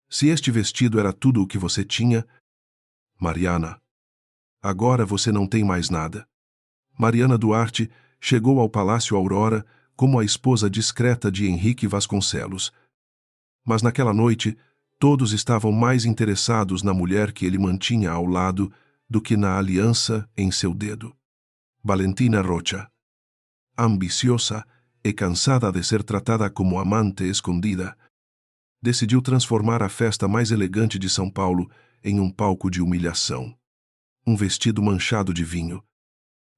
Se este vestido era tudo o que você tinha... Mariana, agora você não tem mais nada. Mariana Duarte chegou ao Palácio Aurora como a esposa discreta de Henrique Vasconcelos. Mas naquela noite, todos estavam mais interessados na mulher que ele mantinha ao lado do que na aliança em seu dedo. Valentina Rocha. Ambiciosa e cansada de ser tratada como amante escondida, decidiu transformar a festa mais elegante de São Paulo em um palco de humilhação. Um vestido manchado de vinho,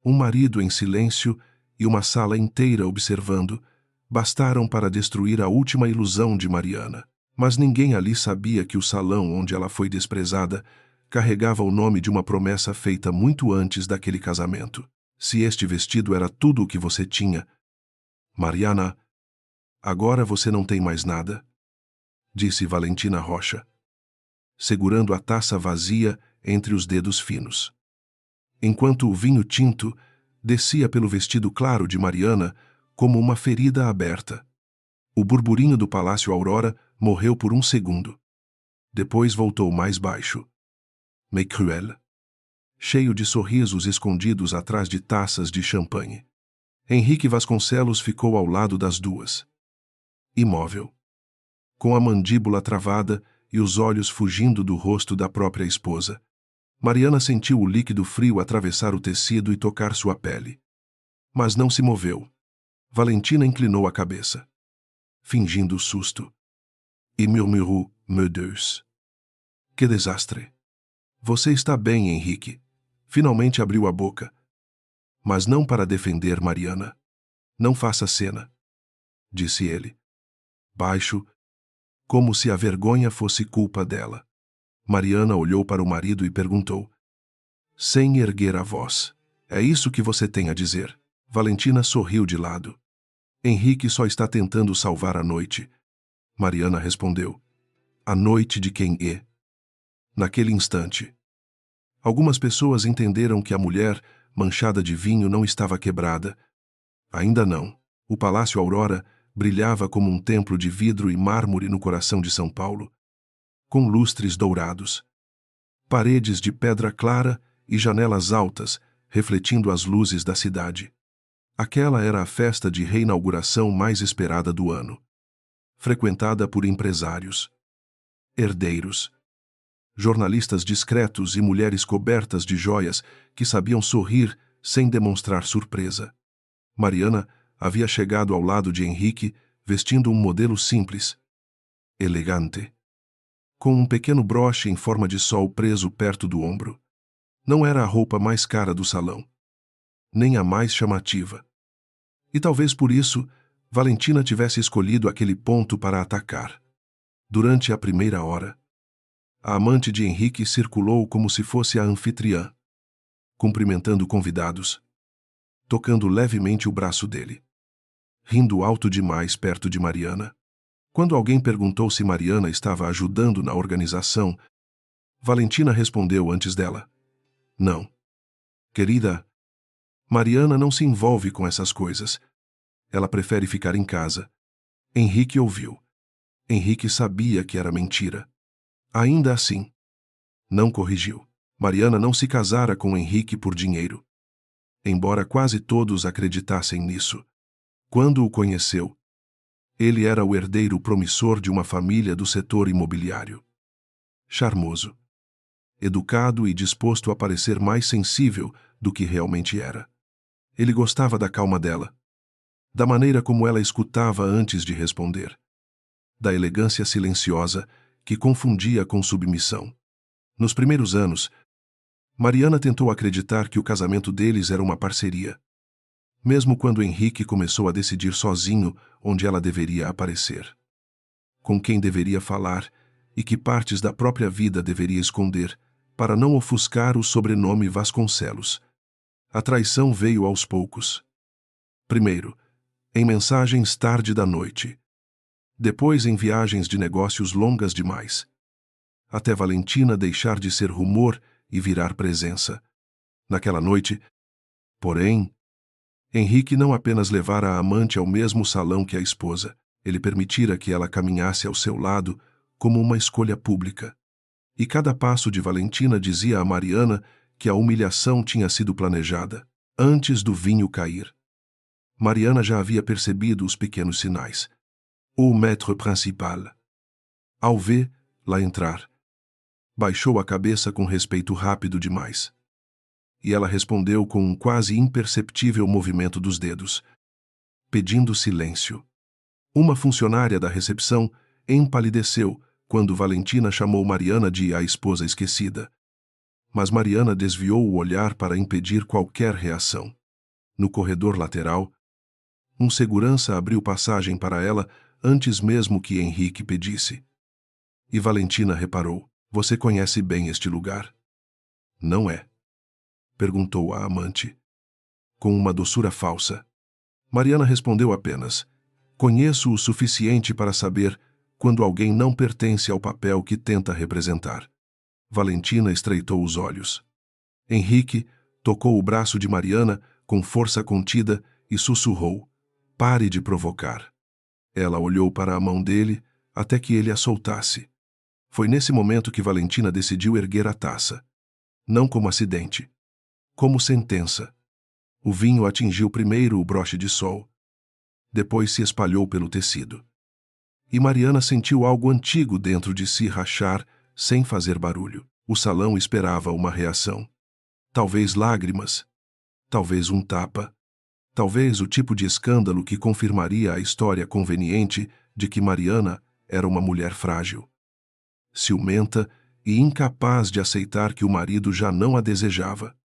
um marido em silêncio e uma sala inteira observando bastaram para destruir a última ilusão de Mariana. Mas ninguém ali sabia que o salão onde ela foi desprezada carregava o nome de uma promessa feita muito antes daquele casamento. Se este vestido era tudo o que você tinha... Mariana, agora você não tem mais nada, disse Valentina Rocha, segurando a taça vazia entre os dedos finos. Enquanto o vinho tinto descia pelo vestido claro de Mariana como uma ferida aberta. O burburinho do Palácio Aurora morreu por um segundo. Depois voltou mais baixo. Mais cruel. Cheio de sorrisos escondidos atrás de taças de champanhe. Henrique Vasconcelos ficou ao lado das duas. Imóvel. Com a mandíbula travada e os olhos fugindo do rosto da própria esposa. Mariana sentiu o líquido frio atravessar o tecido e tocar sua pele. Mas não se moveu. Valentina inclinou a cabeça, fingindo susto. E murmurou, meu Deus. Que desastre. Você está bem, Henrique. Finalmente abriu a boca. Mas não para defender Mariana. Não faça cena, disse ele. Baixo, como se a vergonha fosse culpa dela. Mariana olhou para o marido e perguntou, sem erguer a voz, é isso que você tem a dizer? Valentina sorriu de lado. Henrique só está tentando salvar a noite. Mariana respondeu, a noite de quem é? Naquele instante, algumas pessoas entenderam que a mulher, manchada de vinho, não estava quebrada. Ainda não. O Palácio Aurora brilhava como um templo de vidro e mármore no coração de São Paulo, com lustres dourados, paredes de pedra clara e janelas altas, refletindo as luzes da cidade. Aquela era a festa de reinauguração mais esperada do ano, frequentada por empresários, herdeiros, jornalistas discretos e mulheres cobertas de joias que sabiam sorrir sem demonstrar surpresa. Mariana havia chegado ao lado de Henrique vestindo um modelo simples, elegante, com um pequeno broche em forma de sol preso perto do ombro. Não era a roupa mais cara do salão, nem a mais chamativa. E talvez por isso, Valentina tivesse escolhido aquele ponto para atacar. Durante a primeira hora, a amante de Henrique circulou como se fosse a anfitriã, cumprimentando convidados, tocando levemente o braço dele, rindo alto demais perto de Mariana. Quando alguém perguntou se Mariana estava ajudando na organização, Valentina respondeu antes dela, não. Querida, Mariana não se envolve com essas coisas. Ela prefere ficar em casa. Henrique ouviu. Henrique sabia que era mentira. Ainda assim, não corrigiu. Mariana não se casara com Henrique por dinheiro. Embora quase todos acreditassem nisso. Quando o conheceu, ele era o herdeiro promissor de uma família do setor imobiliário. Charmoso, educado e disposto a parecer mais sensível do que realmente era. Ele gostava da calma dela, da maneira como ela escutava antes de responder, da elegância silenciosa que confundia com submissão. Nos primeiros anos, Mariana tentou acreditar que o casamento deles era uma parceria, mesmo quando Henrique começou a decidir sozinho onde ela deveria aparecer, com quem deveria falar e que partes da própria vida deveria esconder para não ofuscar o sobrenome Vasconcelos. A traição veio aos poucos. Primeiro, em mensagens tarde da noite. Depois em viagens de negócios longas demais. Até Valentina deixar de ser rumor e virar presença. Naquela noite, porém, Henrique não apenas levara a amante ao mesmo salão que a esposa, ele permitira que ela caminhasse ao seu lado como uma escolha pública. E cada passo de Valentina dizia a Mariana que a humilhação tinha sido planejada, antes do vinho cair. Mariana já havia percebido os pequenos sinais. O maître principal. Ao vê-la entrar, baixou a cabeça com respeito rápido demais. E ela respondeu com um quase imperceptível movimento dos dedos, pedindo silêncio. Uma funcionária da recepção empalideceu quando Valentina chamou Mariana de a esposa esquecida. Mas Mariana desviou o olhar para impedir qualquer reação. No corredor lateral, um segurança abriu passagem para ela antes mesmo que Henrique pedisse. E Valentina reparou: você conhece bem este lugar? Não é? Perguntou a amante, com uma doçura falsa. Mariana respondeu apenas: conheço o suficiente para saber quando alguém não pertence ao papel que tenta representar. Valentina estreitou os olhos. Henrique tocou o braço de Mariana com força contida e sussurrou: pare de provocar. Ela olhou para a mão dele até que ele a soltasse. Foi nesse momento que Valentina decidiu erguer a taça. Não como acidente, como sentença. O vinho atingiu primeiro o broche de sol. Depois se espalhou pelo tecido. E Mariana sentiu algo antigo dentro de si rachar sem fazer barulho. O salão esperava uma reação. Talvez lágrimas. Talvez um tapa. Talvez o tipo de escândalo que confirmaria a história conveniente de que Mariana era uma mulher frágil, ciumenta e incapaz de aceitar que o marido já não a desejava.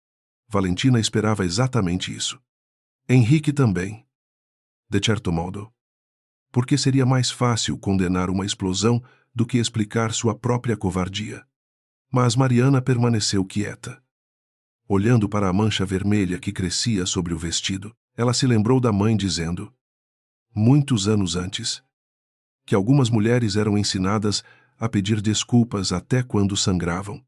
Valentina esperava exatamente isso. Henrique também. De certo modo. Porque seria mais fácil condenar uma explosão do que explicar sua própria covardia. Mas Mariana permaneceu quieta. Olhando para a mancha vermelha que crescia sobre o vestido, ela se lembrou da mãe dizendo, muitos anos antes, que algumas mulheres eram ensinadas a pedir desculpas até quando sangravam.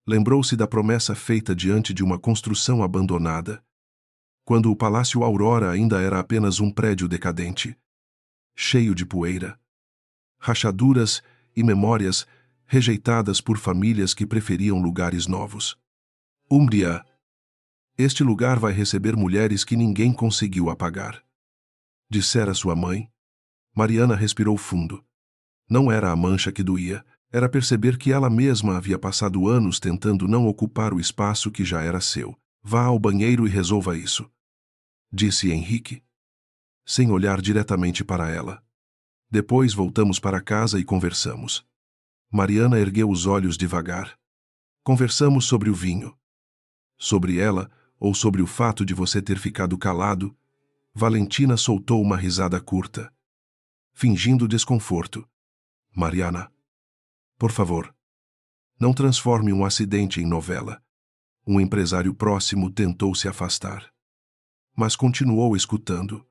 Lembrou-se da promessa feita diante de uma construção abandonada, quando o Palácio Aurora ainda era apenas um prédio decadente, cheio de poeira, rachaduras e memórias rejeitadas por famílias que preferiam lugares novos. Um dia, este lugar vai receber mulheres que ninguém conseguiu apagar. Dissera sua mãe. Mariana respirou fundo. Não era a mancha que doía, era perceber que ela mesma havia passado anos tentando não ocupar o espaço que já era seu. Vá ao banheiro e resolva isso, disse Henrique, sem olhar diretamente para ela. Depois voltamos para casa e conversamos. Mariana ergueu os olhos devagar. Conversamos sobre o vinho. Sobre ela, ou sobre o fato de você ter ficado calado. Valentina soltou uma risada curta, fingindo desconforto. Mariana, por favor, não transforme um acidente em novela. Um empresário próximo tentou se afastar, mas continuou escutando.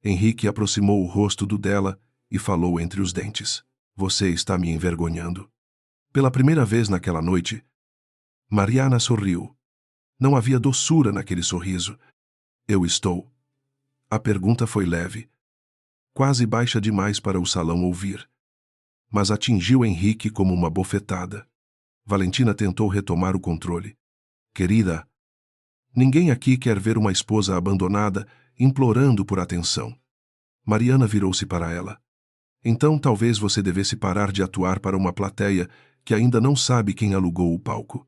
Henrique aproximou o rosto do dela e falou entre os dentes. Você está me envergonhando. Pela primeira vez naquela noite, Mariana sorriu. Não havia doçura naquele sorriso. Eu estou. A pergunta foi leve, quase baixa demais para o salão ouvir, mas atingiu Henrique como uma bofetada. Valentina tentou retomar o controle. Querida, ninguém aqui quer ver uma esposa abandonada implorando por atenção. Mariana virou-se para ela. Então talvez você devesse parar de atuar para uma plateia que ainda não sabe quem alugou o palco.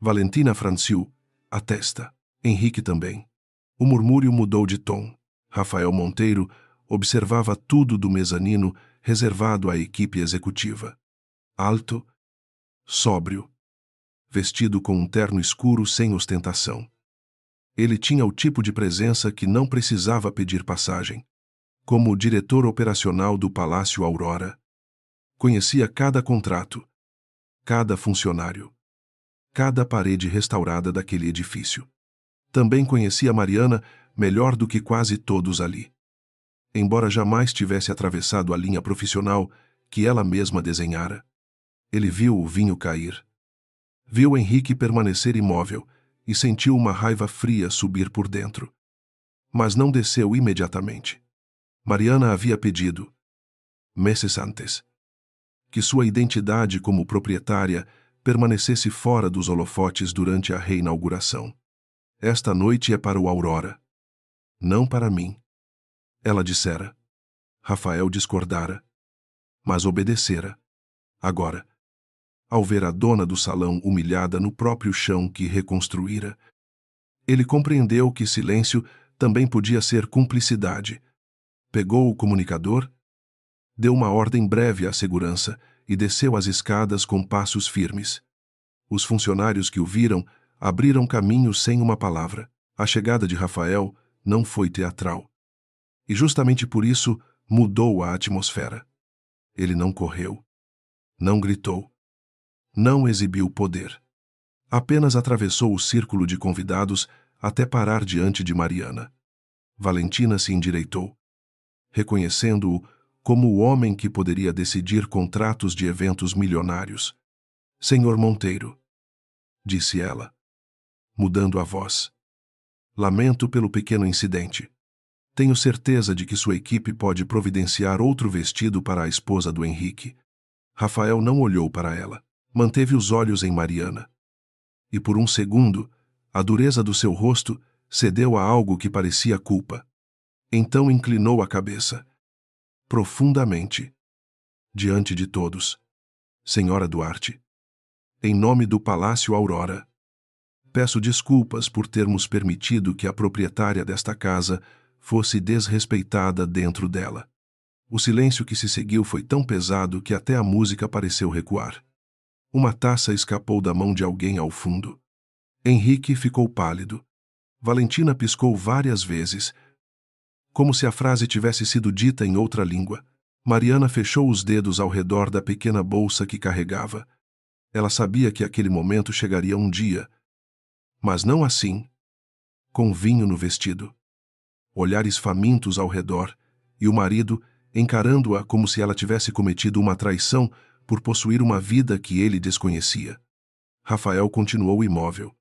Valentina franziu a testa. Henrique também. O murmúrio mudou de tom. Rafael Monteiro observava tudo do mezanino reservado à equipe executiva. Alto, sóbrio, vestido com um terno escuro sem ostentação. Ele tinha o tipo de presença que não precisava pedir passagem. Como diretor operacional do Palácio Aurora, conhecia cada contrato, cada funcionário, cada parede restaurada daquele edifício. Também conhecia Mariana melhor do que quase todos ali. Embora jamais tivesse atravessado a linha profissional que ela mesma desenhara, ele viu o vinho cair. Viu Henrique permanecer imóvel e sentiu uma raiva fria subir por dentro. Mas não desceu imediatamente. Mariana havia pedido, meses antes, Que sua identidade como proprietária permanecesse fora dos holofotes durante a reinauguração. Esta noite é para o Aurora. Não para mim. Ela dissera. Rafael discordara. Mas obedecera. Agora, ao ver a dona do salão humilhada no próprio chão que reconstruíra, ele compreendeu que silêncio também podia ser cumplicidade. Pegou o comunicador, deu uma ordem breve à segurança e desceu as escadas com passos firmes. Os funcionários que o viram abriram caminho sem uma palavra. A chegada de Rafael não foi teatral. E justamente por isso mudou a atmosfera. Ele não correu, não gritou, não exibiu poder. Apenas atravessou o círculo de convidados até parar diante de Mariana. Valentina se endireitou, reconhecendo-o como o homem que poderia decidir contratos de eventos milionários. Senhor Monteiro, disse ela, mudando a voz. Lamento pelo pequeno incidente. Tenho certeza de que sua equipe pode providenciar outro vestido para a esposa do Henrique. Rafael não olhou para ela. Manteve os olhos em Mariana. E por um segundo, a dureza do seu rosto cedeu a algo que parecia culpa. Então inclinou a cabeça. Profundamente. Diante de todos. Senhora Duarte. Em nome do Palácio Aurora. Peço desculpas por termos permitido que a proprietária desta casa fosse desrespeitada dentro dela. O silêncio que se seguiu foi tão pesado que até a música pareceu recuar. Uma taça escapou da mão de alguém ao fundo. Henrique ficou pálido. Valentina piscou várias vezes, como se a frase tivesse sido dita em outra língua. Mariana fechou os dedos ao redor da pequena bolsa que carregava. Ela sabia que aquele momento chegaria um dia, mas não assim, com vinho no vestido. Olhares famintos ao redor, e o marido encarando-a como se ela tivesse cometido uma traição por possuir uma vida que ele desconhecia. Rafael continuou imóvel,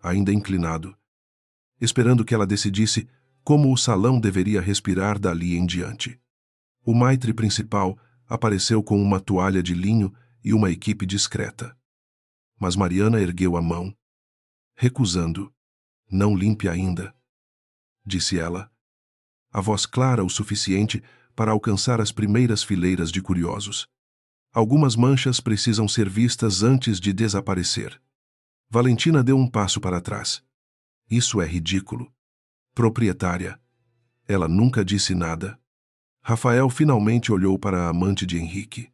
ainda inclinado, esperando que ela decidisse como o salão deveria respirar dali em diante. O maitre principal apareceu com uma toalha de linho e uma equipe discreta. Mas Mariana ergueu a mão, recusando. Não limpe ainda, disse ela, a voz clara o suficiente para alcançar as primeiras fileiras de curiosos. Algumas manchas precisam ser vistas antes de desaparecer. Valentina deu um passo para trás. Isso é ridículo. Proprietária. Ela nunca disse nada. Rafael finalmente olhou para a amante de Henrique.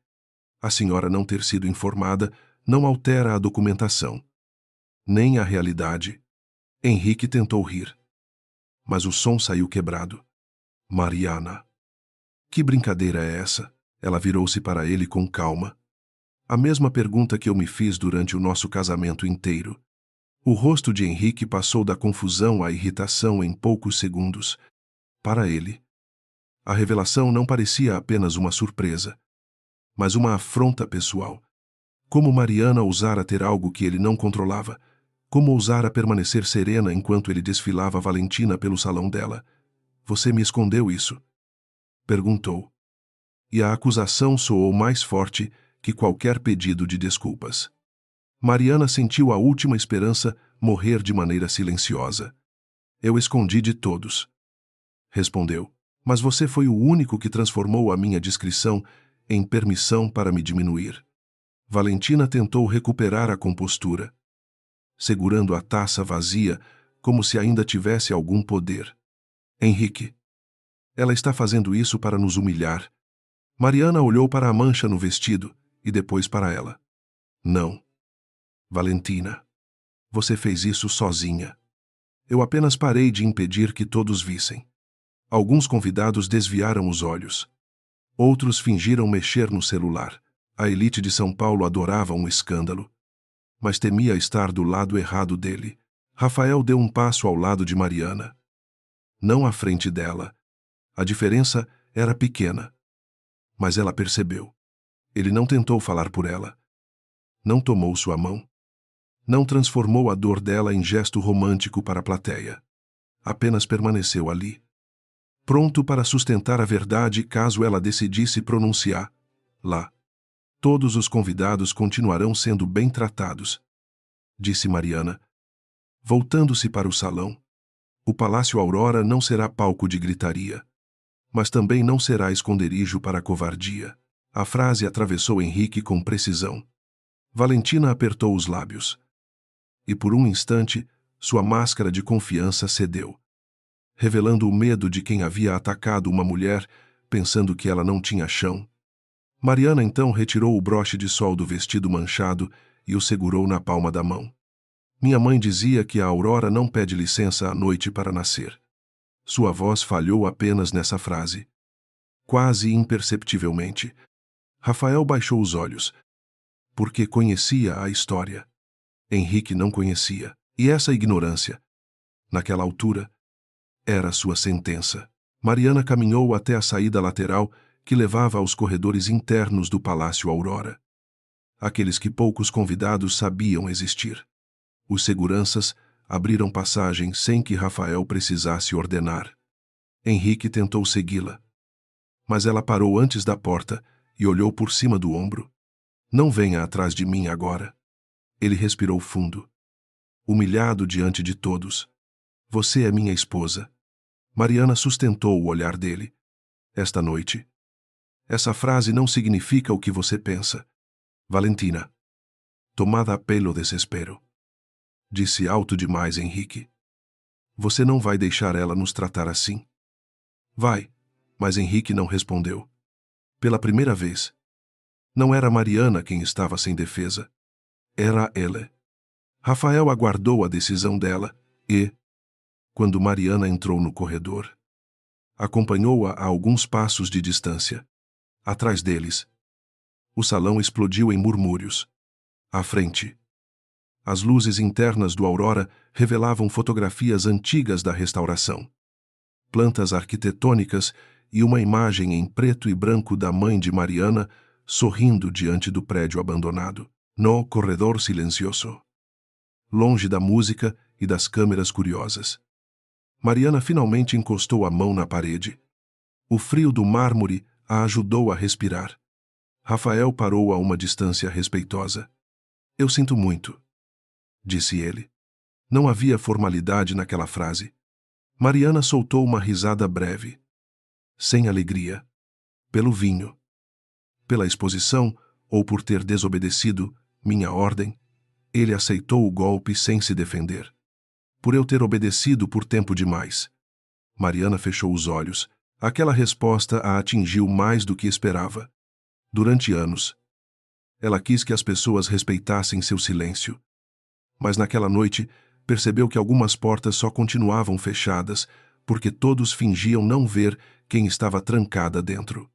A senhora não ter sido informada não altera a documentação, nem a realidade. Henrique tentou rir, mas o som saiu quebrado. Mariana. Que brincadeira é essa? Ela virou-se para ele com calma. A mesma pergunta que eu me fiz durante o nosso casamento inteiro. O rosto de Henrique passou da confusão à irritação em poucos segundos. Para ele, a revelação não parecia apenas uma surpresa, mas uma afronta pessoal. Como Mariana ousara ter algo que ele não controlava? Como ousara permanecer serena enquanto ele desfilava Valentina pelo salão dela? Você me escondeu isso? Perguntou. E a acusação soou mais forte que qualquer pedido de desculpas. Mariana sentiu a última esperança morrer de maneira silenciosa. Eu escondi de todos. Respondeu. Mas você foi o único que transformou a minha discrição em permissão para me diminuir. Valentina tentou recuperar a compostura, segurando a taça vazia como se ainda tivesse algum poder. Henrique. Ela está fazendo isso para nos humilhar. Mariana olhou para a mancha no vestido e depois para ela. Não. Valentina. Você fez isso sozinha. Eu apenas parei de impedir que todos vissem. Alguns convidados desviaram os olhos. Outros fingiram mexer no celular. A elite de São Paulo adorava um escândalo, mas temia estar do lado errado dele. Rafael deu um passo ao lado de Mariana. Não à frente dela. A diferença era pequena. Mas ela percebeu. Ele não tentou falar por ela. Não tomou sua mão. Não transformou a dor dela em gesto romântico para a plateia. Apenas permaneceu ali, pronto para sustentar a verdade caso ela decidisse pronunciar lá. Todos os convidados continuarão sendo bem tratados, disse Mariana, voltando-se para o salão. O Palácio Aurora não será palco de gritaria, mas também não será esconderijo para a covardia. A frase atravessou Henrique com precisão. Valentina apertou os lábios. E por um instante, sua máscara de confiança cedeu, revelando o medo de quem havia atacado uma mulher, pensando que ela não tinha chão. Mariana então retirou o broche de sol do vestido manchado e o segurou na palma da mão. Minha mãe dizia que a aurora não pede licença à noite para nascer. Sua voz falhou apenas nessa frase. Quase imperceptivelmente, Rafael baixou os olhos, porque conhecia a história. Henrique não conhecia, e essa ignorância, naquela altura, era sua sentença. Mariana caminhou até a saída lateral que levava aos corredores internos do Palácio Aurora. Aqueles que poucos convidados sabiam existir. Os seguranças abriram passagem sem que Rafael precisasse ordenar. Henrique tentou segui-la, mas ela parou antes da porta e olhou por cima do ombro. Não venha atrás de mim agora. Ele respirou fundo, humilhado diante de todos. Você é minha esposa. Mariana sustentou o olhar dele. Esta noite. Essa frase não significa o que você pensa. Valentina. Tomada pelo desespero. Disse alto demais Henrique. Você não vai deixar ela nos tratar assim? Vai, mas Henrique não respondeu. Pela primeira vez. Não era Mariana quem estava sem defesa. Era ela. Rafael aguardou a decisão dela e, quando Mariana entrou no corredor, acompanhou-a a alguns passos de distância. Atrás deles, o salão explodiu em murmúrios. À frente, as luzes internas do Aurora revelavam fotografias antigas da restauração. Plantas arquitetônicas e uma imagem em preto e branco da mãe de Mariana sorrindo diante do prédio abandonado, no corredor silencioso. Longe da música e das câmeras curiosas. Mariana finalmente encostou a mão na parede. O frio do mármore a ajudou a respirar. Rafael parou a uma distância respeitosa. Eu sinto muito, disse ele. Não havia formalidade naquela frase. Mariana soltou uma risada breve. Sem alegria. Pelo vinho. Pela exposição, ou por ter desobedecido minha ordem, ele aceitou o golpe sem se defender. Por eu ter obedecido por tempo demais. Mariana fechou os olhos. Aquela resposta a atingiu mais do que esperava. Durante anos, ela quis que as pessoas respeitassem seu silêncio. Mas naquela noite, percebeu que algumas portas só continuavam fechadas porque todos fingiam não ver quem estava trancada dentro.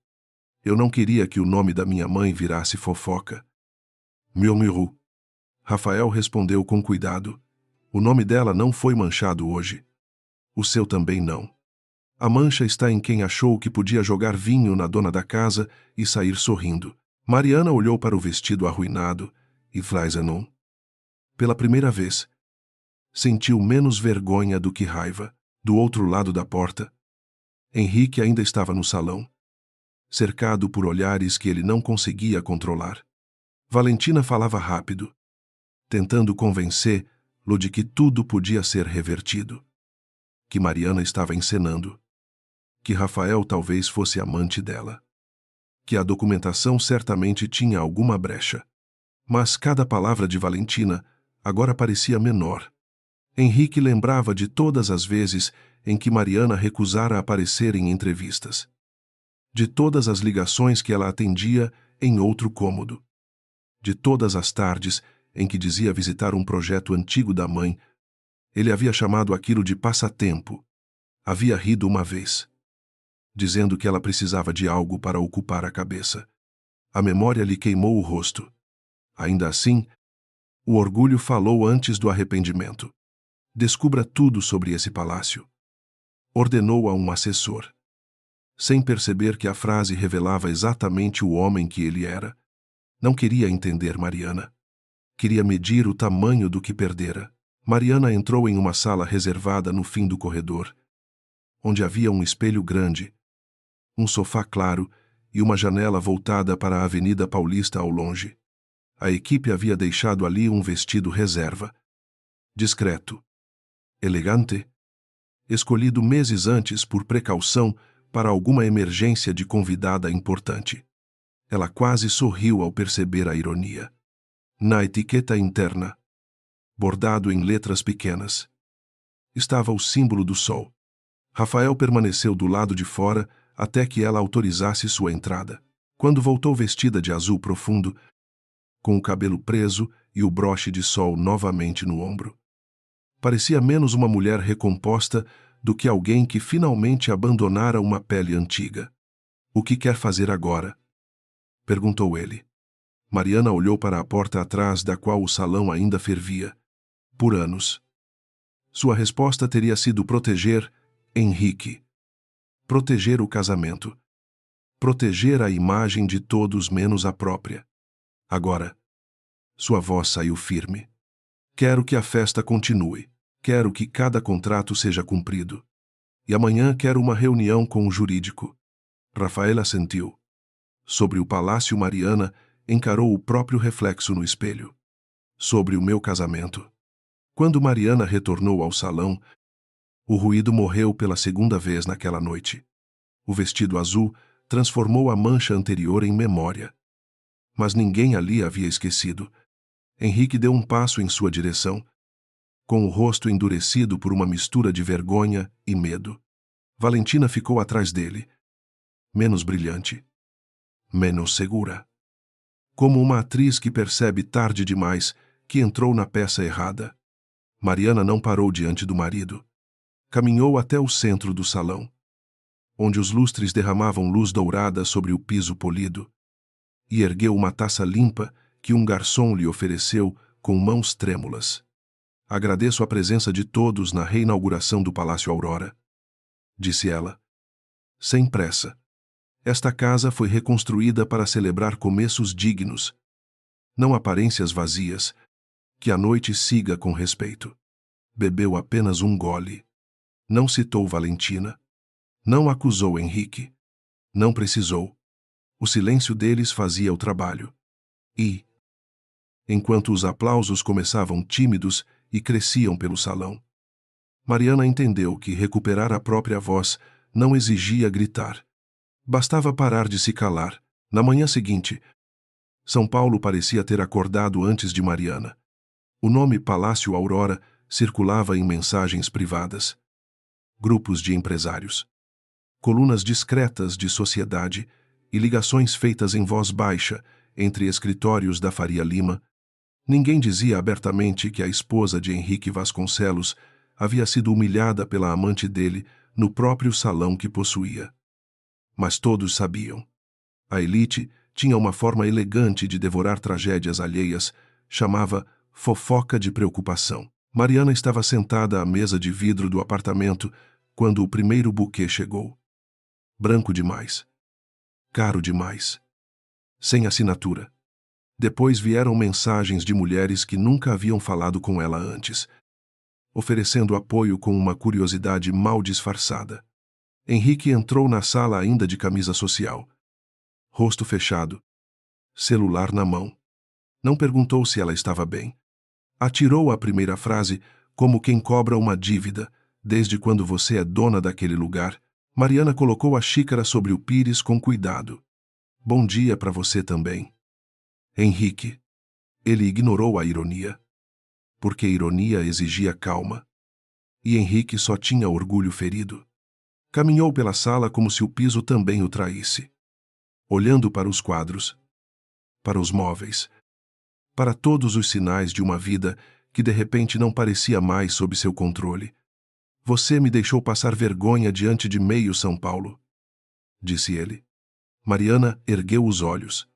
Eu não queria que o nome da minha mãe virasse fofoca. Murmurou. Rafael respondeu com cuidado. O nome dela não foi manchado hoje. O seu também não. A mancha está em quem achou que podia jogar vinho na dona da casa e sair sorrindo. Mariana olhou para o vestido arruinado e Flaisenon. Pela primeira vez, sentiu menos vergonha do que raiva. Do outro lado da porta, Henrique ainda estava no salão, cercado por olhares que ele não conseguia controlar. Valentina falava rápido, tentando convencê-lo de que tudo podia ser revertido. Que Mariana estava encenando. Que Rafael talvez fosse amante dela. Que a documentação certamente tinha alguma brecha. Mas cada palavra de Valentina agora parecia menor. Henrique lembrava de todas as vezes em que Mariana recusara aparecer em entrevistas. De todas as ligações que ela atendia em outro cômodo. De todas as tardes em que dizia visitar um projeto antigo da mãe. Ele havia chamado aquilo de passatempo. Havia rido uma vez, dizendo que ela precisava de algo para ocupar a cabeça. A memória lhe queimou o rosto. Ainda assim, o orgulho falou antes do arrependimento. Descubra tudo sobre esse palácio. Ordenou a um assessor. Sem perceber que a frase revelava exatamente o homem que ele era. Não queria entender Mariana. Queria medir o tamanho do que perdera. Mariana entrou em uma sala reservada no fim do corredor, onde havia um espelho grande, um sofá claro e uma janela voltada para a Avenida Paulista ao longe. A equipe havia deixado ali um vestido reserva. Discreto. Elegante. Escolhido meses antes por precaução para alguma emergência de convidada importante. Ela quase sorriu ao perceber a ironia. Na etiqueta interna, bordado em letras pequenas, estava o símbolo do sol. Rafael permaneceu do lado de fora até que ela autorizasse sua entrada. Quando voltou vestida de azul profundo, com o cabelo preso e o broche de sol novamente no ombro, parecia menos uma mulher recomposta do que alguém que finalmente abandonara uma pele antiga. "O que quer fazer agora?" perguntou ele. Mariana olhou para a porta atrás da qual o salão ainda fervia. Por anos. Sua resposta teria sido proteger Henrique. Proteger o casamento. Proteger a imagem de todos menos a própria. Agora, sua voz saiu firme. "Quero que a festa continue. Quero que cada contrato seja cumprido. E amanhã quero uma reunião com o jurídico." Rafael assentiu. Sobre o palácio, Mariana encarou o próprio reflexo no espelho. Sobre o meu casamento. Quando Mariana retornou ao salão, o ruído morreu pela segunda vez naquela noite. O vestido azul transformou a mancha anterior em memória. Mas ninguém ali havia esquecido. Henrique deu um passo em sua direção, com o rosto endurecido por uma mistura de vergonha e medo. Valentina ficou atrás dele, menos brilhante, menos segura. Como uma atriz que percebe tarde demais que entrou na peça errada. Mariana não parou diante do marido. Caminhou até o centro do salão, onde os lustres derramavam luz dourada sobre o piso polido, e ergueu uma taça limpa que um garçom lhe ofereceu com mãos trêmulas. "Agradeço a presença de todos na reinauguração do Palácio Aurora", disse ela. "Sem pressa. Esta casa foi reconstruída para celebrar começos dignos, não aparências vazias. Que a noite siga com respeito." Bebeu apenas um gole. Não citou Valentina. Não acusou Henrique. Não precisou. O silêncio deles fazia o trabalho. E, enquanto os aplausos começavam tímidos e cresciam pelo salão, Mariana entendeu que recuperar a própria voz não exigia gritar. Bastava parar de se calar. Na manhã seguinte, São Paulo parecia ter acordado antes de Mariana. O nome Palácio Aurora circulava em mensagens privadas. Grupos de empresários. Colunas discretas de sociedade e ligações feitas em voz baixa entre escritórios da Faria Lima. Ninguém dizia abertamente que a esposa de Henrique Vasconcelos havia sido humilhada pela amante dele no próprio salão que possuía. Mas todos sabiam. A elite tinha uma forma elegante de devorar tragédias alheias, chamava fofoca de preocupação. Mariana estava sentada à mesa de vidro do apartamento quando o primeiro buquê chegou. Branco demais. Caro demais. Sem assinatura. Depois vieram mensagens de mulheres que nunca haviam falado com ela antes, oferecendo apoio com uma curiosidade mal disfarçada. Henrique entrou na sala ainda de camisa social. Rosto fechado. Celular na mão. Não perguntou se ela estava bem. Atirou a primeira frase como quem cobra uma dívida. "Desde quando você é dona daquele lugar?" Mariana colocou a xícara sobre o pires com cuidado. "Bom dia para você também." Henrique. Ele ignorou a ironia. Porque ironia exigia calma. E Henrique só tinha orgulho ferido. Caminhou pela sala como se o piso também o traísse. Olhando para os quadros. Para os móveis. Para todos os sinais de uma vida que de repente não parecia mais sob seu controle. "Você me deixou passar vergonha diante de meio São Paulo", disse ele. Mariana ergueu os olhos.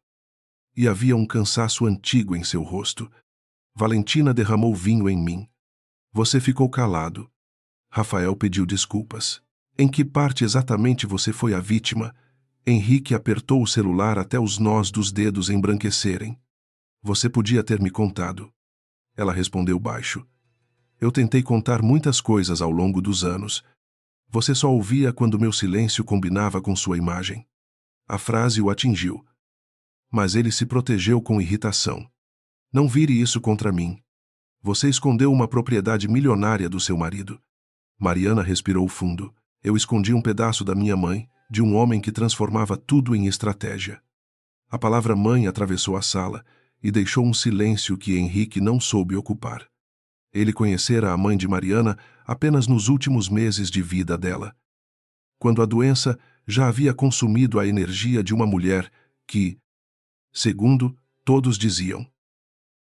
E havia um cansaço antigo em seu rosto. "Valentina derramou vinho em mim. Você ficou calado." Rafael pediu desculpas. "Em que parte exatamente você foi a vítima?" Henrique apertou o celular até os nós dos dedos embranquecerem. "Você podia ter me contado." Ela respondeu baixo. "Eu tentei contar muitas coisas ao longo dos anos. Você só ouvia quando meu silêncio combinava com sua imagem." A frase o atingiu. Mas ele se protegeu com irritação. Não vire isso contra mim. Você escondeu uma propriedade milionária do seu marido. Mariana respirou fundo. Eu escondi um pedaço da minha mãe, de um homem que transformava tudo em estratégia. A palavra mãe atravessou a sala e deixou um silêncio que Henrique não soube ocupar. Ele conhecera a mãe de Mariana apenas nos últimos meses de vida dela, quando a doença já havia consumido a energia de uma mulher que, segundo todos diziam,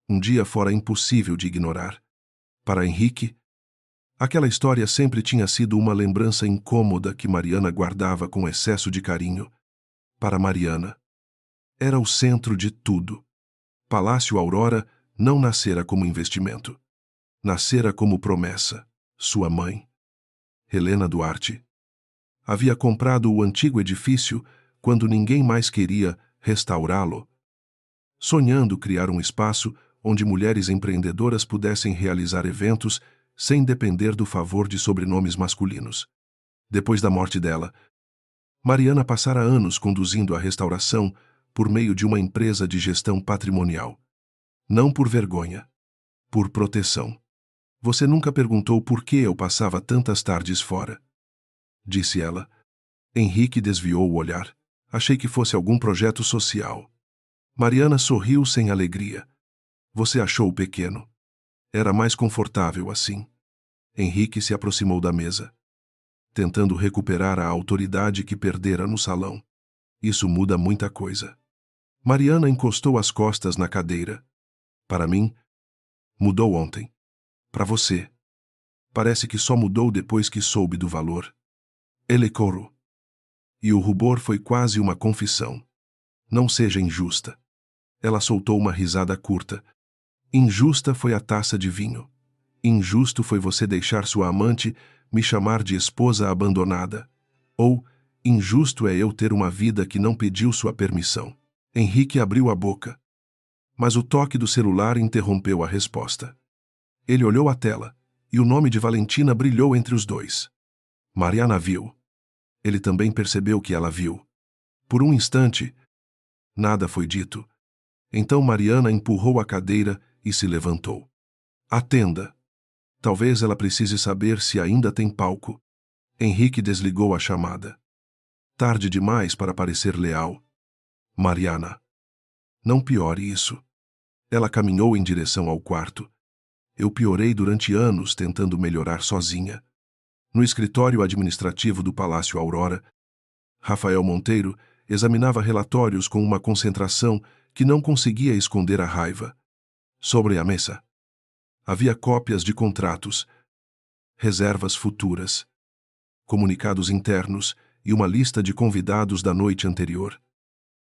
um dia fora impossível de ignorar. Para Henrique, aquela história sempre tinha sido uma lembrança incômoda que Mariana guardava com excesso de carinho. Para Mariana, era o centro de tudo. Palácio Aurora não nascera como investimento. Nascera como promessa. Sua mãe, Helena Duarte, havia comprado o antigo edifício quando ninguém mais queria restaurá-lo, sonhando criar um espaço onde mulheres empreendedoras pudessem realizar eventos sem depender do favor de sobrenomes masculinos. Depois da morte dela, Mariana passara anos conduzindo a restauração por meio de uma empresa de gestão patrimonial. Não por vergonha, por proteção. Você nunca perguntou por que eu passava tantas tardes fora, disse ela. Henrique desviou o olhar. Achei que fosse algum projeto social. Mariana sorriu sem alegria. Você achou pequeno. Era mais confortável assim. Henrique se aproximou da mesa, tentando recuperar a autoridade que perdera no salão. Isso muda muita coisa. Mariana encostou as costas na cadeira. Para mim, mudou ontem. Para você, parece que só mudou depois que soube do valor. Ele corou. E o rubor foi quase uma confissão. Não seja injusta. Ela soltou uma risada curta. Injusta foi a taça de vinho. Injusto foi você deixar sua amante me chamar de esposa abandonada. Ou, injusto é eu ter uma vida que não pediu sua permissão. Henrique abriu a boca, mas o toque do celular interrompeu a resposta. Ele olhou a tela, e o nome de Valentina brilhou entre os dois. Mariana viu. Ele também percebeu que ela viu. Por um instante, nada foi dito. Então Mariana empurrou a cadeira e se levantou. Atenda. Talvez ela precise saber se ainda tem palco. Henrique desligou a chamada. Tarde demais para parecer leal. Mariana. Não piore isso. Ela caminhou em direção ao quarto. Eu piorei durante anos tentando melhorar sozinha. No escritório administrativo do Palácio Aurora, Rafael Monteiro examinava relatórios com uma concentração que não conseguia esconder a raiva. Sobre a mesa havia cópias de contratos, reservas futuras, comunicados internos e uma lista de convidados da noite anterior.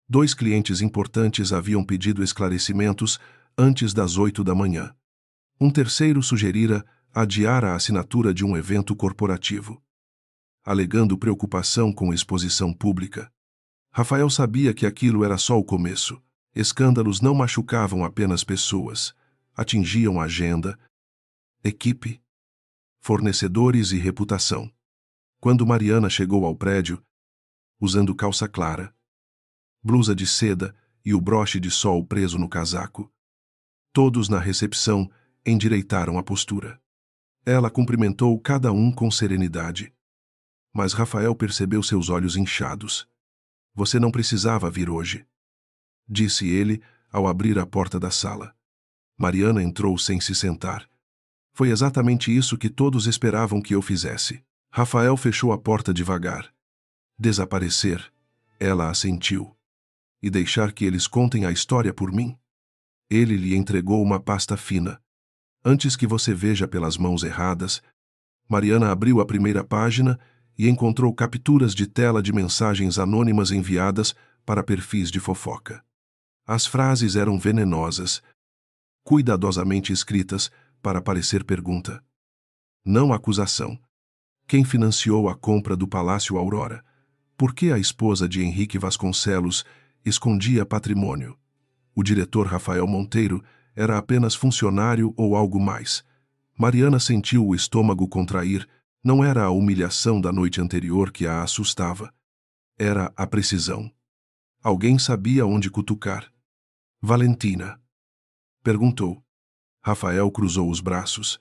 2 clientes importantes haviam pedido esclarecimentos antes das 8 da manhã. Um terceiro sugerira adiar a assinatura de um evento corporativo, alegando preocupação com exposição pública. Rafael sabia que aquilo era só o começo. Escândalos não machucavam apenas pessoas, atingiam a agenda, equipe, fornecedores e reputação. Quando Mariana chegou ao prédio, usando calça clara, blusa de seda e o broche de sol preso no casaco, todos na recepção endireitaram a postura. Ela cumprimentou cada um com serenidade. Mas Rafael percebeu seus olhos inchados. Você não precisava vir hoje, disse ele ao abrir a porta da sala. Mariana entrou sem se sentar. Foi exatamente isso que todos esperavam que eu fizesse. Rafael fechou a porta devagar. Desaparecer, ela assentiu. E deixar que eles contem a história por mim? Ele lhe entregou uma pasta fina. Antes que você veja pelas mãos erradas, Mariana abriu a primeira página e encontrou capturas de tela de mensagens anônimas enviadas para perfis de fofoca. As frases eram venenosas, cuidadosamente escritas para parecer pergunta. Não acusação. Quem financiou a compra do Palácio Aurora? Por que a esposa de Henrique Vasconcelos escondia patrimônio? O diretor Rafael Monteiro era apenas funcionário ou algo mais? Mariana sentiu o estômago contrair. Não era a humilhação da noite anterior que a assustava. Era a precisão. Alguém sabia onde cutucar. Valentina? Perguntou. Rafael cruzou os braços.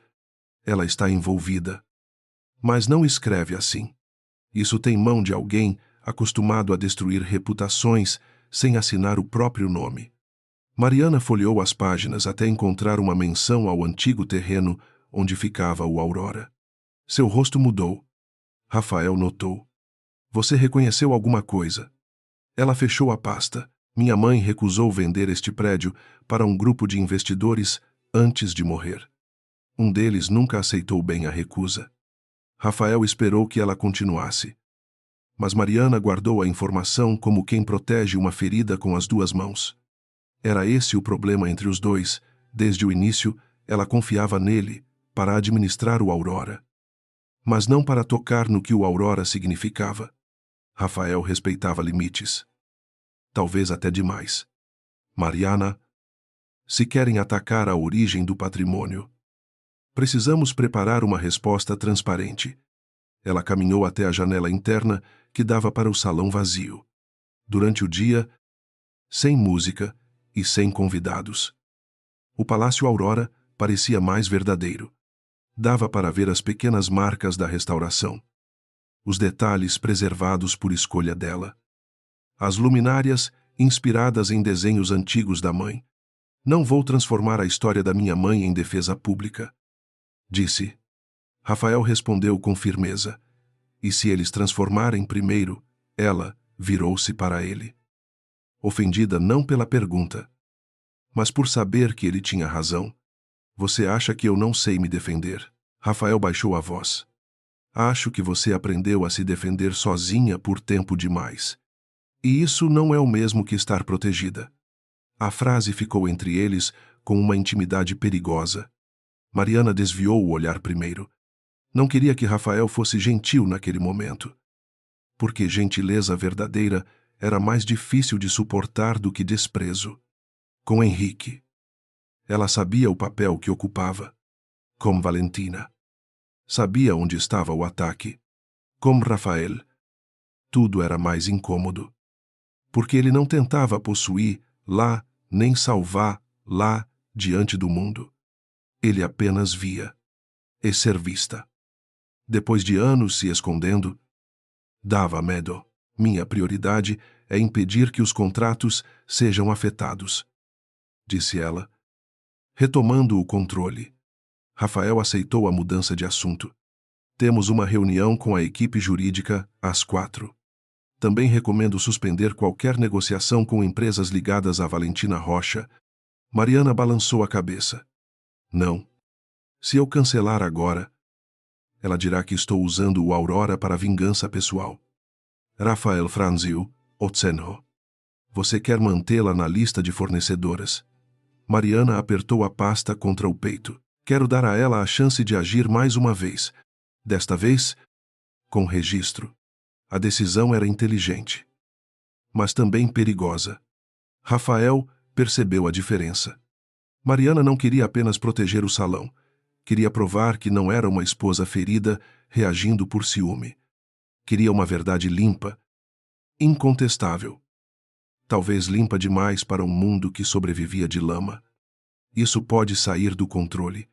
Ela está envolvida. Mas não escreve assim. Isso tem mão de alguém acostumado a destruir reputações sem assinar o próprio nome. Mariana folheou as páginas até encontrar uma menção ao antigo terreno onde ficava o Aurora. Seu rosto mudou. Rafael notou. Você reconheceu alguma coisa? Ela fechou a pasta. Minha mãe recusou vender este prédio para um grupo de investidores antes de morrer. Um deles nunca aceitou bem a recusa. Rafael esperou que ela continuasse. Mas Mariana guardou a informação como quem protege uma ferida com as duas mãos. Era esse o problema entre os dois. Desde o início, ela confiava nele para administrar o Aurora. Mas não para tocar no que o Aurora significava. Rafael respeitava limites. Talvez até demais. Mariana, se querem atacar a origem do patrimônio, precisamos preparar uma resposta transparente. Ela caminhou até a janela interna que dava para o salão vazio. Durante o dia, sem música e sem convidados. O Palácio Aurora parecia mais verdadeiro. Dava para ver as pequenas marcas da restauração. Os detalhes preservados por escolha dela. As luminárias inspiradas em desenhos antigos da mãe. Não vou transformar a história da minha mãe em defesa pública, disse. Rafael respondeu com firmeza. E se eles transformarem primeiro, ela virou-se para ele. Ofendida não pela pergunta, mas por saber que ele tinha razão. Você acha que eu não sei me defender? Rafael baixou a voz. Acho que você aprendeu a se defender sozinha por tempo demais. E isso não é o mesmo que estar protegida. A frase ficou entre eles com uma intimidade perigosa. Mariana desviou o olhar primeiro. Não queria que Rafael fosse gentil naquele momento. Porque gentileza verdadeira era mais difícil de suportar do que desprezo. Com Henrique. Ela sabia o papel que ocupava. Com Valentina. Sabia onde estava o ataque. Com Rafael. Tudo era mais incômodo. Porque ele não tentava possuir lá, nem salvar lá, diante do mundo. Ele apenas via. E ser vista. Depois de anos se escondendo, dava medo. Minha prioridade é impedir que os contratos sejam afetados, disse ela, retomando o controle. Rafael aceitou a mudança de assunto. Temos uma reunião com a equipe jurídica às 4. Também recomendo suspender qualquer negociação com empresas ligadas a Valentina Rocha. Mariana balançou a cabeça. Não. Se eu cancelar agora, ela dirá que estou usando o Aurora para vingança pessoal. Rafael franziu, Otsenho. Você quer mantê-la na lista de fornecedoras. Mariana apertou a pasta contra o peito. Quero dar a ela a chance de agir mais uma vez. Desta vez, com registro. A decisão era inteligente. Mas também perigosa. Rafael percebeu a diferença. Mariana não queria apenas proteger o salão. Queria provar que não era uma esposa ferida reagindo por ciúme. Queria uma verdade limpa, incontestável. Talvez limpa demais para um mundo que sobrevivia de lama. Isso pode sair do controle,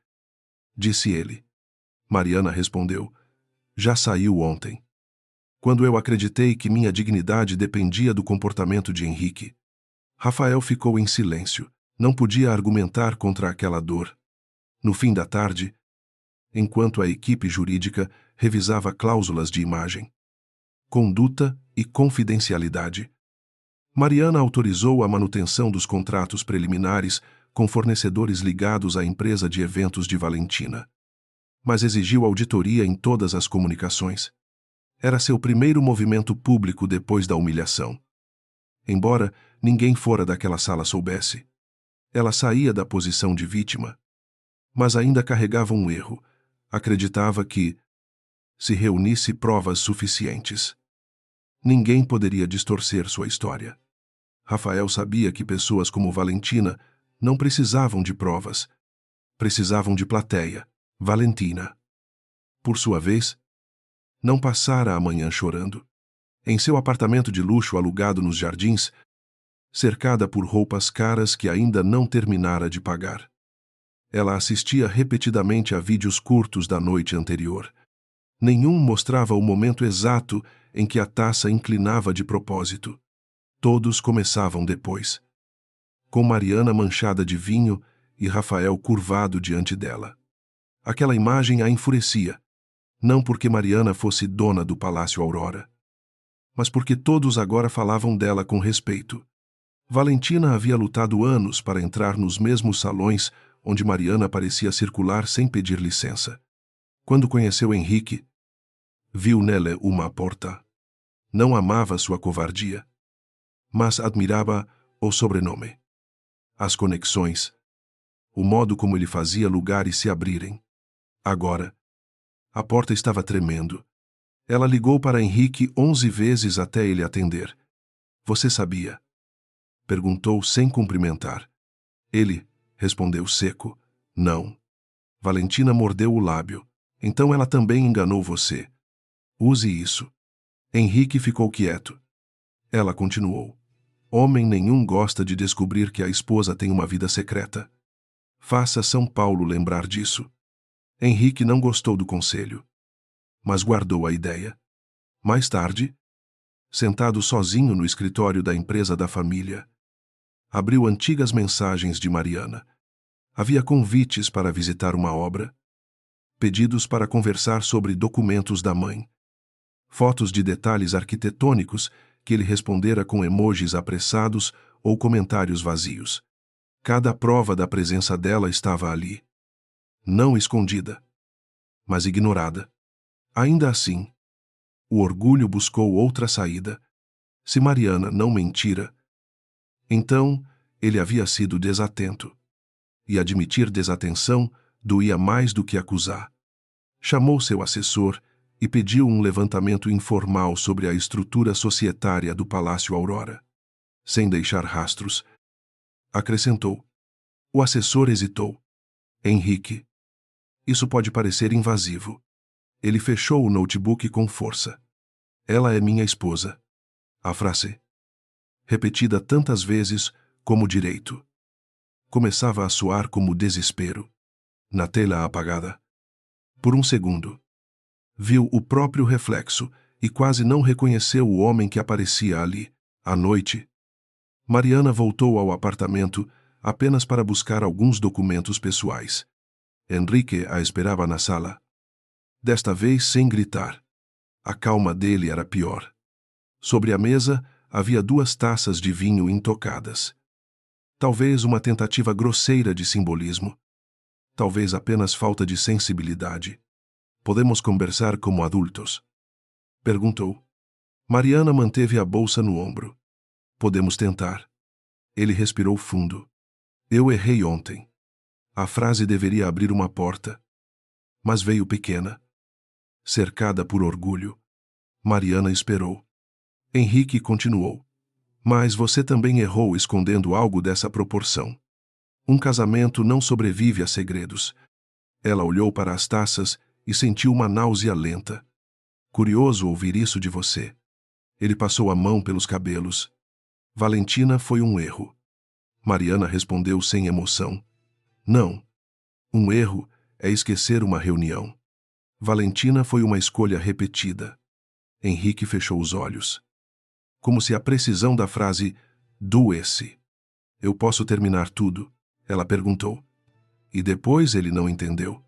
disse ele. Mariana respondeu. Já saiu ontem. Quando eu acreditei que minha dignidade dependia do comportamento de Henrique. Rafael ficou em silêncio. Não podia argumentar contra aquela dor. No fim da tarde, enquanto a equipe jurídica revisava cláusulas de imagem, conduta e confidencialidade, Mariana autorizou a manutenção dos contratos preliminares com fornecedores ligados à empresa de eventos de Valentina. Mas exigiu auditoria em todas as comunicações. Era seu primeiro movimento público depois da humilhação. Embora ninguém fora daquela sala soubesse, ela saía da posição de vítima. Mas ainda carregava um erro. Acreditava que, se reunisse provas suficientes, ninguém poderia distorcer sua história. Rafael sabia que pessoas como Valentina não precisavam de provas. Precisavam de plateia. Valentina, por sua vez, não passara a manhã chorando. Em seu apartamento de luxo alugado nos jardins, cercada por roupas caras que ainda não terminara de pagar. Ela assistia repetidamente a vídeos curtos da noite anterior. Nenhum mostrava o momento exato em que a taça inclinava de propósito. Todos começavam depois, com Mariana manchada de vinho e Rafael curvado diante dela. Aquela imagem a enfurecia, não porque Mariana fosse dona do Palácio Aurora, mas porque todos agora falavam dela com respeito. Valentina havia lutado anos para entrar nos mesmos salões onde Mariana parecia circular sem pedir licença. Quando conheceu Henrique, viu nele uma porta. Não amava sua covardia, mas admirava o sobrenome, as conexões, o modo como ele fazia lugares se abrirem. Agora, a porta estava tremendo. Ela ligou para Henrique 11 vezes até ele atender. Você sabia? Perguntou sem cumprimentar. Ele respondeu seco. Não. Valentina mordeu o lábio. Então ela também enganou você. Use isso. Henrique ficou quieto. Ela continuou. Homem nenhum gosta de descobrir que a esposa tem uma vida secreta. Faça São Paulo lembrar disso. Henrique não gostou do conselho, mas guardou a ideia. Mais tarde, sentado sozinho no escritório da empresa da família, abriu antigas mensagens de Mariana. Havia convites para visitar uma obra, pedidos para conversar sobre documentos da mãe, fotos de detalhes arquitetônicos que ele respondera com emojis apressados ou comentários vazios. Cada prova da presença dela estava ali. Não escondida, mas ignorada. Ainda assim, o orgulho buscou outra saída. Se Mariana não mentira, então ele havia sido desatento. E admitir desatenção doía mais do que acusar. Chamou seu assessor e pediu um levantamento informal sobre a estrutura societária do Palácio Aurora. Sem deixar rastros, acrescentou. O assessor hesitou. Henrique, isso pode parecer invasivo. Ele fechou o notebook com força. Ela é minha esposa. A frase, repetida tantas vezes como direito, começava a soar como desespero. Na tela apagada, por um segundo, viu o próprio reflexo e quase não reconheceu o homem que aparecia ali. À noite, Mariana voltou ao apartamento apenas para buscar alguns documentos pessoais. Henrique a esperava na sala. Desta vez sem gritar. A calma dele era pior. Sobre a mesa havia 2 taças de vinho intocadas. Talvez uma tentativa grosseira de simbolismo. Talvez apenas falta de sensibilidade. Podemos conversar como adultos? Perguntou. Mariana manteve a bolsa no ombro. Podemos tentar. Ele respirou fundo. Eu errei ontem. A frase deveria abrir uma porta, mas veio pequena. Cercada por orgulho, Mariana esperou. Henrique continuou. Mas você também errou escondendo algo dessa proporção. Um casamento não sobrevive a segredos. Ela olhou para as taças e sentiu uma náusea lenta. Curioso ouvir isso de você. Ele passou a mão pelos cabelos. Valentina foi um erro. Mariana respondeu sem emoção. Não. Um erro é esquecer uma reunião. Valentina foi uma escolha repetida. Henrique fechou os olhos. Como se a precisão da frase doesse. Eu posso terminar tudo? Ela perguntou. E depois ele não entendeu.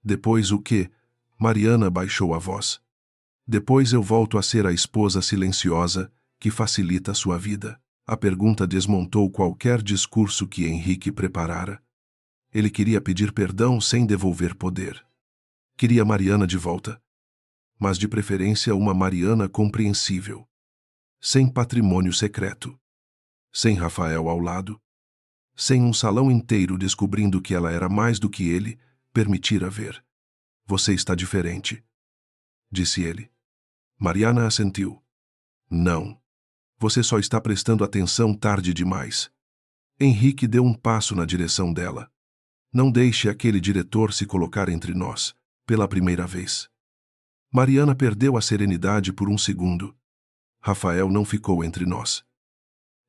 Depois o quê? Mariana baixou a voz. Depois eu volto a ser a esposa silenciosa que facilita sua vida. A pergunta desmontou qualquer discurso que Henrique preparara. Ele queria pedir perdão sem devolver poder. Queria Mariana de volta, mas de preferência uma Mariana compreensível. Sem patrimônio secreto. Sem Rafael ao lado. Sem um salão inteiro descobrindo que ela era mais do que ele permitira ver. Você está diferente, disse ele. Mariana assentiu. Não. Você só está prestando atenção tarde demais. Henrique deu um passo na direção dela. Não deixe aquele diretor se colocar entre nós, pela primeira vez. Mariana perdeu a serenidade por um segundo. Rafael não ficou entre nós.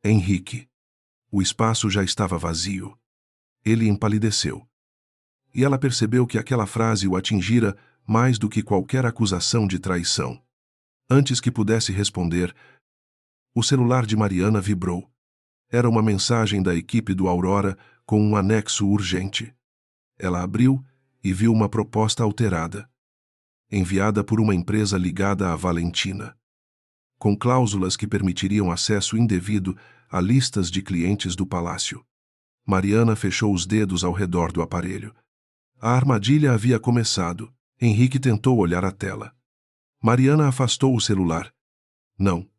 Henrique. O espaço já estava vazio. Ele empalideceu. E ela percebeu que aquela frase o atingira mais do que qualquer acusação de traição. Antes que pudesse responder, o celular de Mariana vibrou. Era uma mensagem da equipe do Aurora com um anexo urgente. Ela abriu e viu uma proposta alterada, enviada por uma empresa ligada à Valentina, com cláusulas que permitiriam acesso indevido a listas de clientes do palácio. Mariana fechou os dedos ao redor do aparelho. A armadilha havia começado. Henrique tentou olhar a tela. Mariana afastou o celular. Não.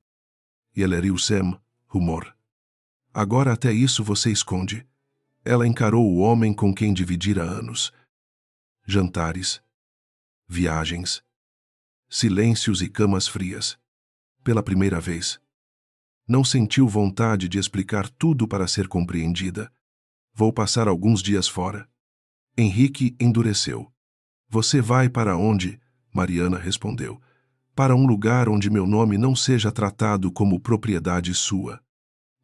Ele Sam, rumor. Agora até isso você esconde. Ela encarou o homem com quem dividira anos. Jantares. Viagens. Silêncios e camas frias. Pela primeira vez. Não sentiu vontade de explicar tudo para ser compreendida. Vou passar alguns dias fora. Henrique endureceu. Você vai para onde? Mariana respondeu. Para um lugar onde meu nome não seja tratado como propriedade sua.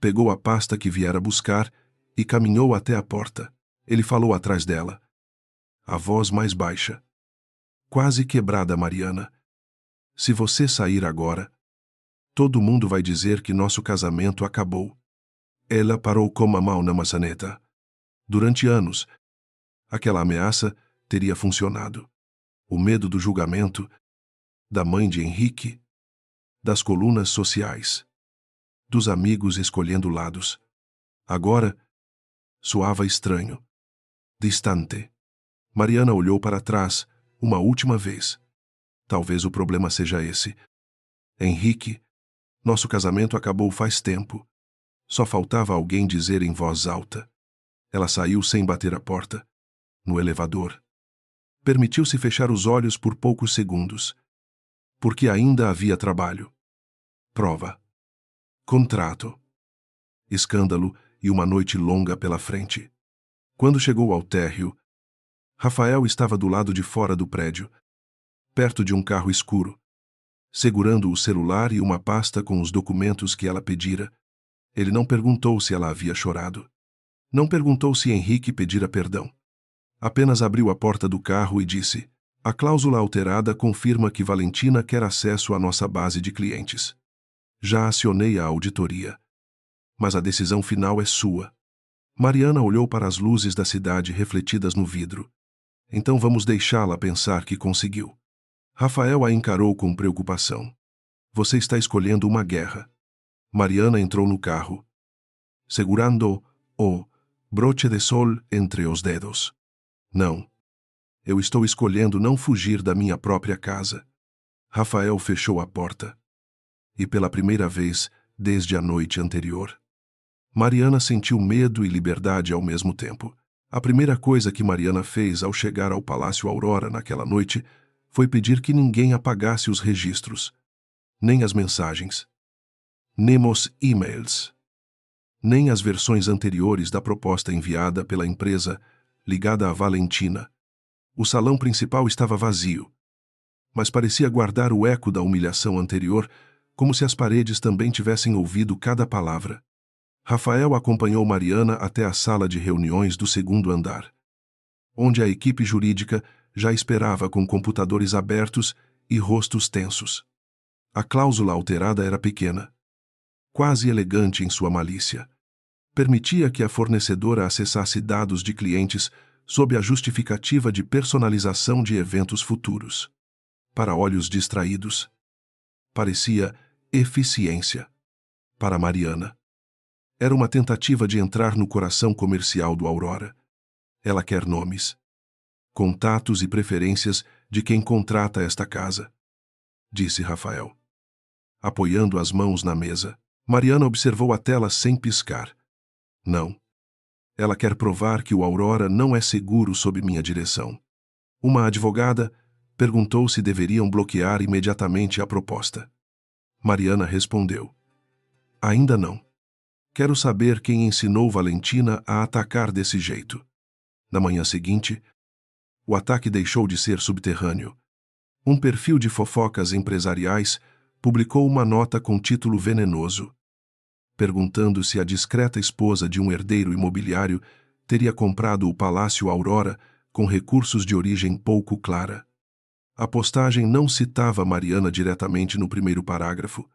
Pegou a pasta que viera buscar e caminhou até a porta. Ele falou atrás dela. A voz mais baixa. Quase quebrada, Mariana. Se você sair agora, todo mundo vai dizer que nosso casamento acabou. Ela parou com a mão na maçaneta. Durante anos, aquela ameaça teria funcionado. O medo do julgamento, da mãe de Henrique, das colunas sociais, dos amigos escolhendo lados. Agora, soava estranho, distante. Mariana olhou para trás, uma última vez. Talvez o problema seja esse. Henrique, nosso casamento acabou faz tempo. Só faltava alguém dizer em voz alta. Ela saiu sem bater a porta. No elevador. Permitiu-se fechar os olhos por poucos segundos. Porque ainda havia trabalho. Prova. Contrato. Escândalo e uma noite longa pela frente. Quando chegou ao térreo, Rafael estava do lado de fora do prédio, perto de um carro escuro, segurando o celular e uma pasta com os documentos que ela pedira. Ele não perguntou se ela havia chorado. Não perguntou se Henrique pedira perdão. Apenas abriu a porta do carro e disse: a cláusula alterada confirma que Valentina quer acesso à nossa base de clientes. Já acionei a auditoria. Mas a decisão final é sua. Mariana olhou para as luzes da cidade refletidas no vidro. Então vamos deixá-la pensar que conseguiu. Rafael a encarou com preocupação. Você está escolhendo uma guerra. Mariana entrou no carro, segurando o broche de sol entre os dedos. Não. Eu estou escolhendo não fugir da minha própria casa. Rafael fechou a porta. E pela primeira vez, desde a noite anterior, Mariana sentiu medo e liberdade ao mesmo tempo. A primeira coisa que Mariana fez ao chegar ao Palácio Aurora naquela noite foi pedir que ninguém apagasse os registros, nem as mensagens, nem os e-mails, nem as versões anteriores da proposta enviada pela empresa ligada à Valentina. O salão principal estava vazio, mas parecia guardar o eco da humilhação anterior, como se as paredes também tivessem ouvido cada palavra. Rafael acompanhou Mariana até a sala de reuniões do segundo andar, onde a equipe jurídica já esperava com computadores abertos e rostos tensos. A cláusula alterada era pequena, quase elegante em sua malícia. Permitia que a fornecedora acessasse dados de clientes sob a justificativa de personalização de eventos futuros. Para olhos distraídos, parecia eficiência. Para Mariana, era uma tentativa de entrar no coração comercial do Aurora. Ela quer nomes, contatos e preferências de quem contrata esta casa, disse Rafael. Apoiando as mãos na mesa, Mariana observou a tela sem piscar. Não. Ela quer provar que o Aurora não é seguro sob minha direção. Uma advogada perguntou se deveriam bloquear imediatamente a proposta. Mariana respondeu: ainda não. Quero saber quem ensinou Valentina a atacar desse jeito. Na manhã seguinte, o ataque deixou de ser subterrâneo. Um perfil de fofocas empresariais publicou uma nota com título venenoso: perguntando se a discreta esposa de um herdeiro imobiliário teria comprado o Palácio Aurora com recursos de origem pouco clara. A postagem não citava Mariana diretamente no primeiro parágrafo,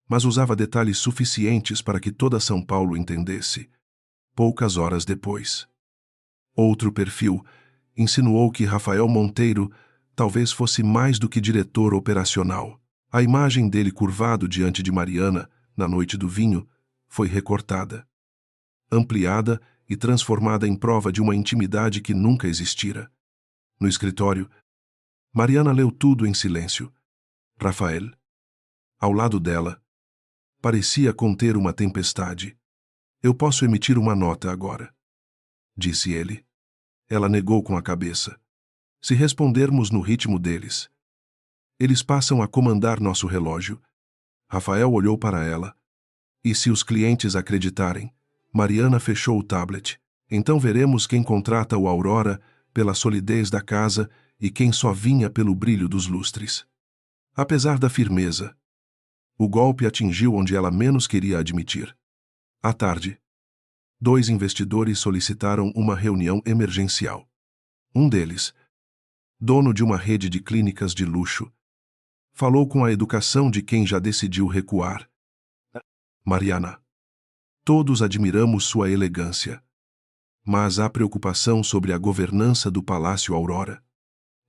mas usava detalhes suficientes para que toda São Paulo entendesse. Poucas horas depois, outro perfil insinuou que Rafael Monteiro talvez fosse mais do que diretor operacional. A imagem dele curvado diante de Mariana, na noite do vinho, foi recortada, ampliada e transformada em prova de uma intimidade que nunca existira. No escritório, Mariana leu tudo em silêncio. Rafael, ao lado dela, parecia conter uma tempestade. Eu posso emitir uma nota agora, disse ele. Ela negou com a cabeça. Se respondermos no ritmo deles, eles passam a comandar nosso relógio. Rafael olhou para ela. E se os clientes acreditarem, Mariana fechou o tablet. Então veremos quem contrata o Aurora pela solidez da casa e quem só vinha pelo brilho dos lustres. Apesar da firmeza, o golpe atingiu onde ela menos queria admitir. À tarde, 2 investidores solicitaram uma reunião emergencial. Um deles, dono de uma rede de clínicas de luxo, falou com a educação de quem já decidiu recuar. Mariana, todos admiramos sua elegância, mas há preocupação sobre a governança do Palácio Aurora.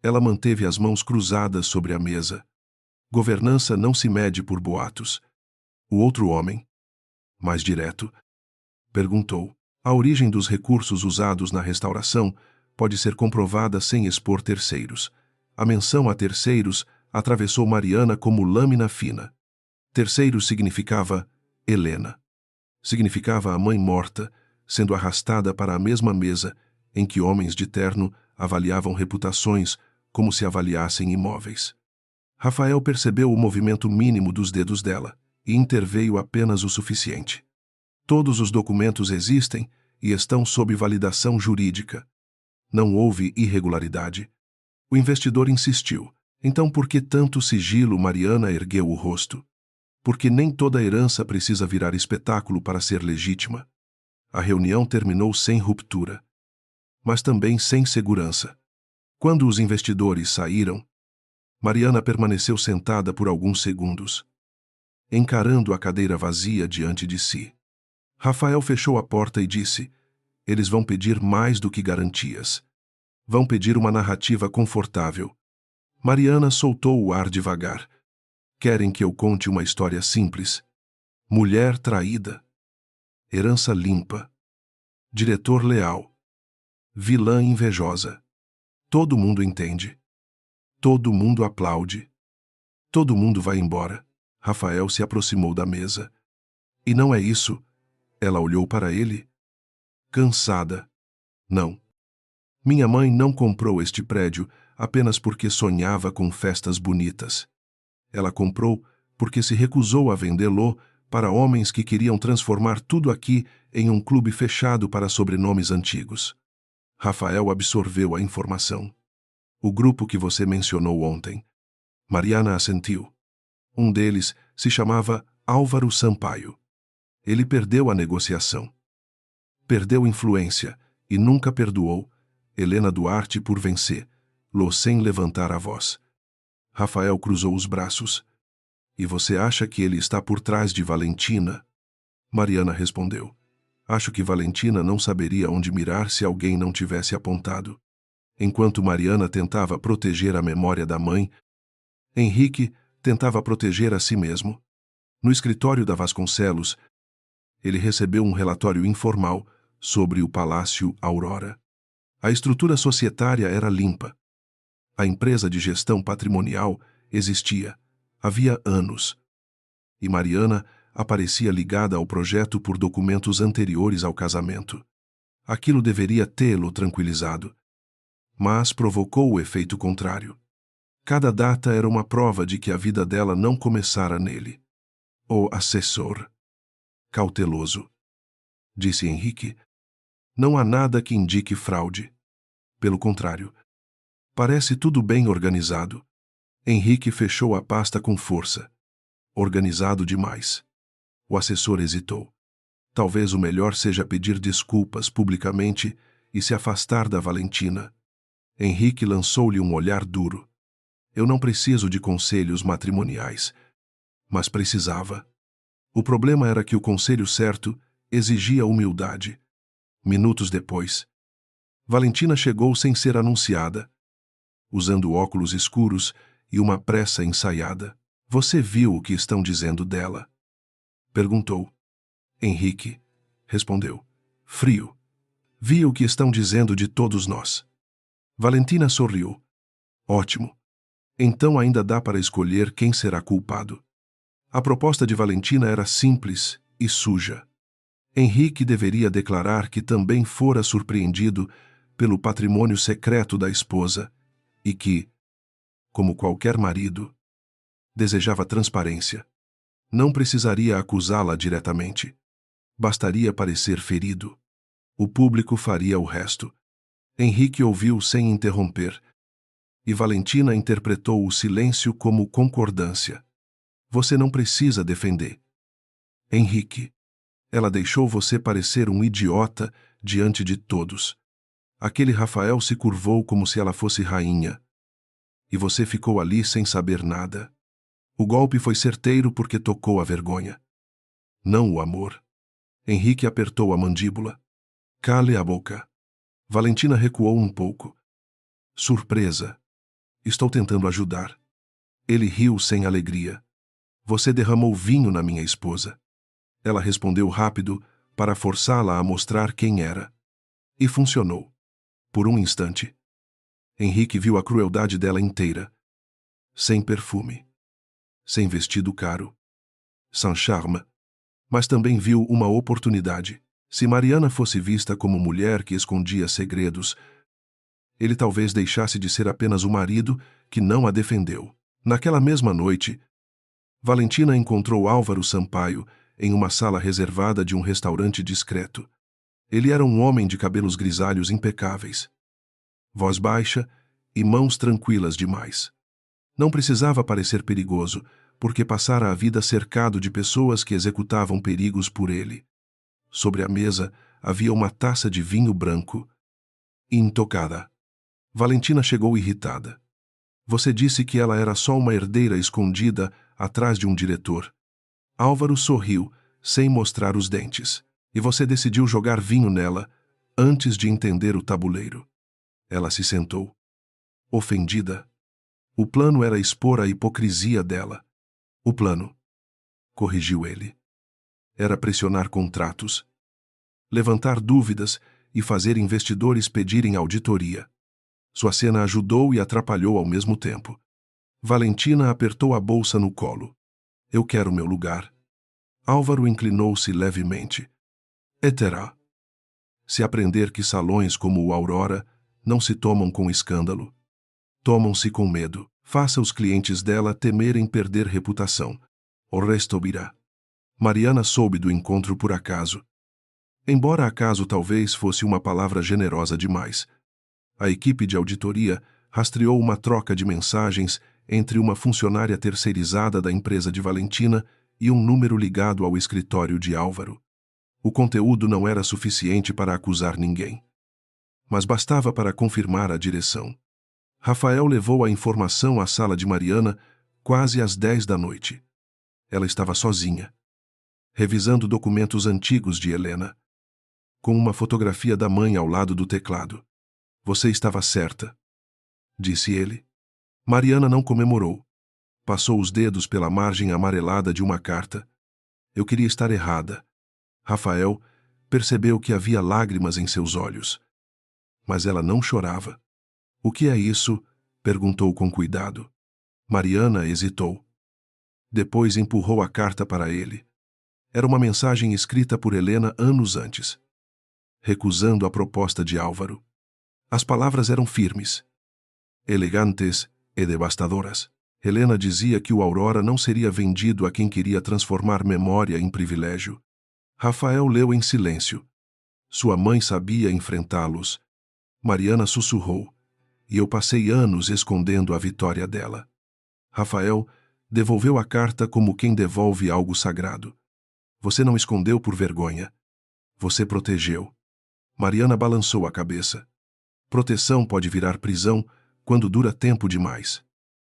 Ela manteve as mãos cruzadas sobre a mesa. Governança não se mede por boatos. O outro homem, mais direto, perguntou: a origem dos recursos usados na restauração pode ser comprovada sem expor terceiros. A menção a terceiros atravessou Mariana como lâmina fina. Terceiros significava Helena. Significava a mãe morta, sendo arrastada para a mesma mesa em que homens de terno avaliavam reputações como se avaliassem imóveis. Rafael percebeu o movimento mínimo dos dedos dela e interveio apenas o suficiente. Todos os documentos existem e estão sob validação jurídica. Não houve irregularidade. O investidor insistiu. Então por que tanto sigilo? Mariana ergueu o rosto. Porque nem toda herança precisa virar espetáculo para ser legítima. A reunião terminou sem ruptura, mas também sem segurança. Quando os investidores saíram, Mariana permaneceu sentada por alguns segundos, encarando a cadeira vazia diante de si. Rafael fechou a porta e disse: eles vão pedir mais do que garantias. Vão pedir uma narrativa confortável. Mariana soltou o ar devagar. Querem que eu conte uma história simples? Mulher traída. Herança limpa. Diretor leal. Vilã invejosa. Todo mundo entende. Todo mundo aplaude. Todo mundo vai embora. Rafael se aproximou da mesa. E não é isso? Ela olhou para ele. Cansada. Não. Minha mãe não comprou este prédio apenas porque sonhava com festas bonitas. Ela comprou porque se recusou a vendê-lo para homens que queriam transformar tudo aqui em um clube fechado para sobrenomes antigos. Rafael absorveu a informação. O grupo que você mencionou ontem. Mariana assentiu. Um deles se chamava Álvaro Sampaio. Ele perdeu a negociação. Perdeu influência e nunca perdoou Helena Duarte por vencer-lo sem levantar a voz. Rafael cruzou os braços. E você acha que ele está por trás de Valentina? Mariana respondeu. Acho que Valentina não saberia onde mirar se alguém não tivesse apontado. Enquanto Mariana tentava proteger a memória da mãe, Henrique tentava proteger a si mesmo. No escritório da Vasconcelos, ele recebeu um relatório informal sobre o Palácio Aurora. A estrutura societária era limpa. A empresa de gestão patrimonial existia, havia anos. E Mariana aparecia ligada ao projeto por documentos anteriores ao casamento. Aquilo deveria tê-lo tranquilizado. Mas provocou o efeito contrário. Cada data era uma prova de que a vida dela não começara nele. O assessor. Cauteloso. Disse Henrique. Não há nada que indique fraude. Pelo contrário. Parece tudo bem organizado. Henrique fechou a pasta com força. Organizado demais. O assessor hesitou. Talvez o melhor seja pedir desculpas publicamente e se afastar da Valentina. Henrique lançou-lhe um olhar duro. Eu não preciso de conselhos matrimoniais. Mas precisava. O problema era que o conselho certo exigia humildade. Minutos depois, Valentina chegou sem ser anunciada, usando óculos escuros e uma pressa ensaiada. Você viu o que estão dizendo dela? Perguntou. Henrique respondeu. Frio. Vi o que estão dizendo de todos nós. Valentina sorriu. Ótimo. Então ainda dá para escolher quem será culpado. A proposta de Valentina era simples e suja. Henrique deveria declarar que também fora surpreendido pelo patrimônio secreto da esposa e que, como qualquer marido, desejava transparência. Não precisaria acusá-la diretamente. Bastaria parecer ferido. O público faria o resto. Henrique ouviu sem interromper, e Valentina interpretou o silêncio como concordância. Você não precisa defender. Henrique, ela deixou você parecer um idiota diante de todos. Aquele Rafael se curvou como se ela fosse rainha. E você ficou ali sem saber nada. O golpe foi certeiro porque tocou a vergonha. Não o amor. Henrique apertou a mandíbula. Cale a boca. Valentina recuou um pouco. Surpresa. Estou tentando ajudar. Ele riu sem alegria. Você derramou vinho na minha esposa. Ela respondeu rápido para forçá-la a mostrar quem era. E funcionou. Por um instante. Henrique viu a crueldade dela inteira. Sem perfume. Sem vestido caro. Sans charme. Mas também viu uma oportunidade. Se Mariana fosse vista como mulher que escondia segredos, ele talvez deixasse de ser apenas o marido que não a defendeu. Naquela mesma noite, Valentina encontrou Álvaro Sampaio em uma sala reservada de um restaurante discreto. Ele era um homem de cabelos grisalhos impecáveis, voz baixa e mãos tranquilas demais. Não precisava parecer perigoso, porque passara a vida cercado de pessoas que executavam perigos por ele. Sobre a mesa havia uma taça de vinho branco, intocada. Valentina chegou irritada. Você disse que ela era só uma herdeira escondida atrás de um diretor. Álvaro sorriu, sem mostrar os dentes. E você decidiu jogar vinho nela antes de entender o tabuleiro. Ela se sentou. Ofendida. O plano era expor a hipocrisia dela. O plano, corrigiu ele, era pressionar contratos, levantar dúvidas e fazer investidores pedirem auditoria. Sua cena ajudou e atrapalhou ao mesmo tempo. Valentina apertou a bolsa no colo. Eu quero meu lugar. Álvaro inclinou-se levemente. Terá. Se aprender que salões como o Aurora não se tomam com escândalo, tomam-se com medo. Faça os clientes dela temerem perder reputação. O resto virá. Mariana soube do encontro por acaso. Embora acaso talvez fosse uma palavra generosa demais. A equipe de auditoria rastreou uma troca de mensagens entre uma funcionária terceirizada da empresa de Valentina e um número ligado ao escritório de Álvaro. O conteúdo não era suficiente para acusar ninguém, mas bastava para confirmar a direção. Rafael levou a informação à sala de Mariana quase às 10 da noite. Ela estava sozinha, revisando documentos antigos de Helena, com uma fotografia da mãe ao lado do teclado. Você estava certa, disse ele. Mariana não comemorou. Passou os dedos pela margem amarelada de uma carta. Eu queria estar errada. Rafael percebeu que havia lágrimas em seus olhos. Mas ela não chorava. O que é isso? Perguntou com cuidado. Mariana hesitou. Depois empurrou a carta para ele. Era uma mensagem escrita por Helena anos antes, recusando a proposta de Álvaro. As palavras eram firmes, elegantes e devastadoras. Helena dizia que o Aurora não seria vendido a quem queria transformar memória em privilégio. Rafael leu em silêncio. Sua mãe sabia enfrentá-los. Mariana sussurrou. E eu passei anos escondendo a vitória dela. Rafael devolveu a carta como quem devolve algo sagrado. Você não escondeu por vergonha. Você protegeu. Mariana balançou a cabeça. Proteção pode virar prisão quando dura tempo demais.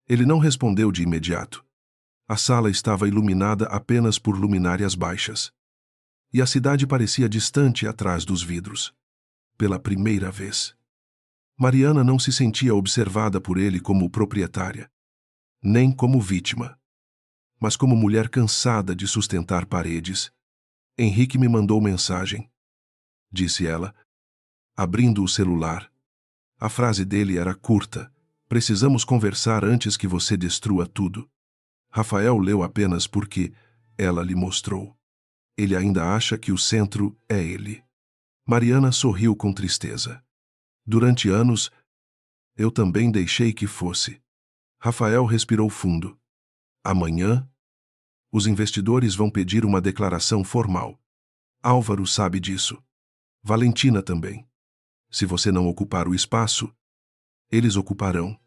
Ele não respondeu de imediato. A sala estava iluminada apenas por luminárias baixas. E a cidade parecia distante atrás dos vidros. Pela primeira vez. Mariana não se sentia observada por ele como proprietária, nem como vítima, mas como mulher cansada de sustentar paredes. Henrique me mandou mensagem, disse ela, abrindo o celular. A frase dele era curta. Precisamos conversar antes que você destrua tudo. Rafael leu apenas porque ela lhe mostrou. Ele ainda acha que o centro é ele. Mariana sorriu com tristeza. Durante anos, eu também deixei que fosse. Rafael respirou fundo. Amanhã, os investidores vão pedir uma declaração formal. Álvaro sabe disso. Valentina também. Se você não ocupar o espaço, eles ocuparão.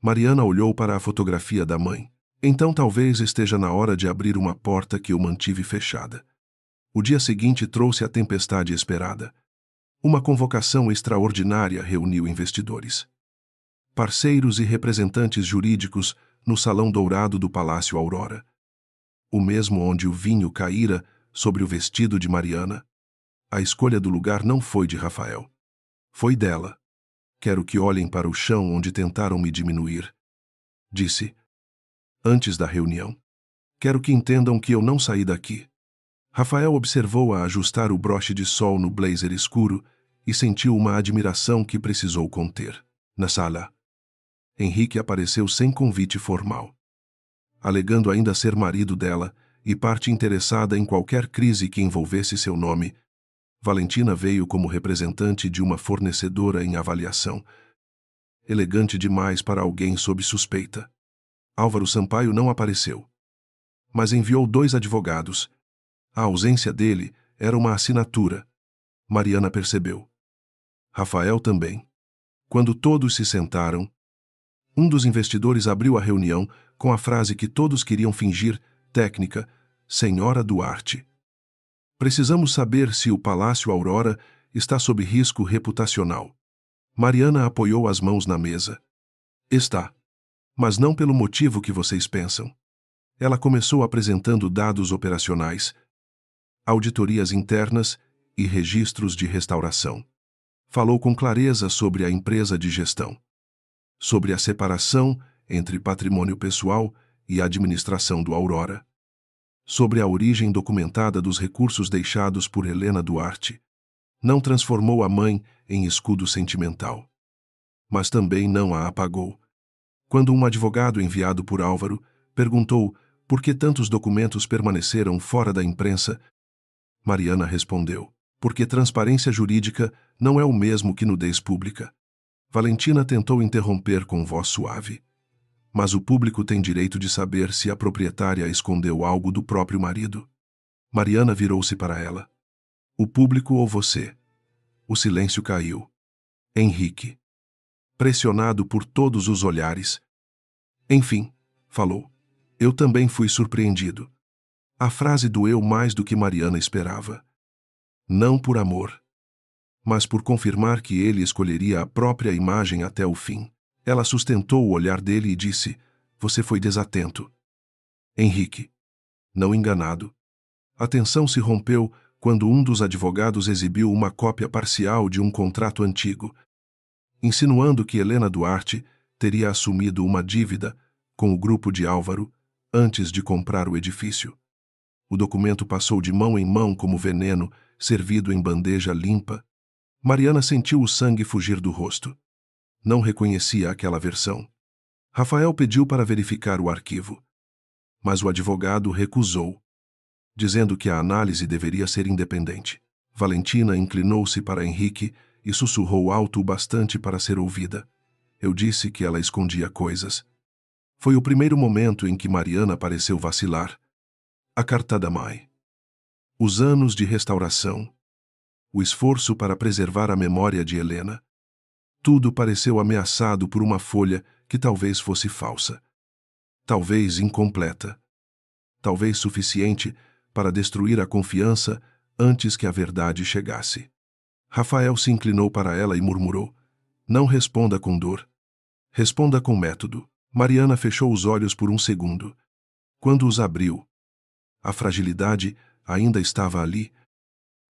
Mariana olhou para a fotografia da mãe. Então talvez esteja na hora de abrir uma porta que eu mantive fechada. O dia seguinte trouxe a tempestade esperada. Uma convocação extraordinária reuniu investidores, parceiros e representantes jurídicos no Salão Dourado do Palácio Aurora. O mesmo onde o vinho caíra sobre o vestido de Mariana. A escolha do lugar não foi de Rafael. Foi dela. Quero que olhem para o chão onde tentaram me diminuir, disse, antes da reunião. Quero que entendam que eu não saí daqui. Rafael observou-a ajustar o broche de sol no blazer escuro e sentiu uma admiração que precisou conter. Na sala, Henrique apareceu sem convite formal, alegando ainda ser marido dela e parte interessada em qualquer crise que envolvesse seu nome. Valentina veio como representante de uma fornecedora em avaliação. Elegante demais para alguém sob suspeita. Álvaro Sampaio não apareceu, mas enviou 2 advogados. A ausência dele era uma assinatura. Mariana percebeu. Rafael também. Quando todos se sentaram, um dos investidores abriu a reunião com a frase que todos queriam fingir, técnica, Senhora Duarte. Precisamos saber se o Palácio Aurora está sob risco reputacional. Mariana apoiou as mãos na mesa. Está. Mas não pelo motivo que vocês pensam. Ela começou apresentando dados operacionais, auditorias internas e registros de restauração. Falou com clareza sobre a empresa de gestão, sobre a separação entre patrimônio pessoal e administração do Aurora, sobre a origem documentada dos recursos deixados por Helena Duarte. Não transformou a mãe em escudo sentimental, mas também não a apagou. Quando um advogado enviado por Álvaro perguntou por que tantos documentos permaneceram fora da imprensa, Mariana respondeu, porque transparência jurídica não é o mesmo que nudez pública. Valentina tentou interromper com voz suave. Mas o público tem direito de saber se a proprietária escondeu algo do próprio marido. Mariana virou-se para ela. O público ou você? O silêncio caiu. Henrique. Pressionado por todos os olhares. Enfim, falou. Eu também fui surpreendido. A frase doeu mais do que Mariana esperava. Não por amor, mas por confirmar que ele escolheria a própria imagem até o fim. Ela sustentou o olhar dele e disse, você foi desatento. Henrique. Não enganado. A tensão se rompeu quando um dos advogados exibiu uma cópia parcial de um contrato antigo, insinuando que Helena Duarte teria assumido uma dívida com o grupo de Álvaro antes de comprar o edifício. O documento passou de mão em mão como veneno, servido em bandeja limpa. Mariana sentiu o sangue fugir do rosto. Não reconhecia aquela versão. Rafael pediu para verificar o arquivo, mas o advogado recusou, dizendo que a análise deveria ser independente. Valentina inclinou-se para Henrique e sussurrou alto o bastante para ser ouvida. Eu disse que ela escondia coisas. Foi o primeiro momento em que Mariana pareceu vacilar. A carta da mãe. Os anos de restauração. O esforço para preservar a memória de Helena. Tudo pareceu ameaçado por uma folha que talvez fosse falsa. Talvez incompleta. Talvez suficiente para destruir a confiança antes que a verdade chegasse. Rafael se inclinou para ela e murmurou: "Não responda com dor. Responda com método." Mariana fechou os olhos por um segundo. Quando os abriu, a fragilidade ainda estava ali,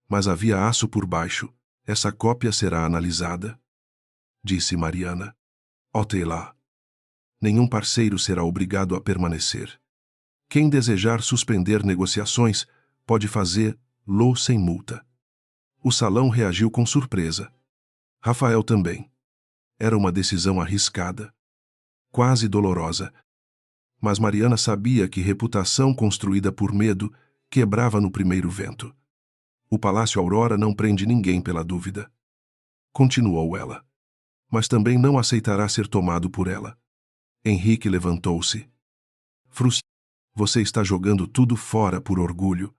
mas havia aço por baixo. "Essa cópia será analisada", disse Mariana. "Ote lá. Nenhum parceiro será obrigado a permanecer. Quem desejar suspender negociações pode fazê-lo sem multa." O salão reagiu com surpresa. Rafael também. Era uma decisão arriscada, quase dolorosa. Mas Mariana sabia que reputação construída por medo quebrava no primeiro vento. "O Palácio Aurora não prende ninguém pela dúvida", continuou ela. "Mas também não aceitará ser tomado por ela." Henrique levantou-se. "Frustrado. Você está jogando tudo fora por orgulho."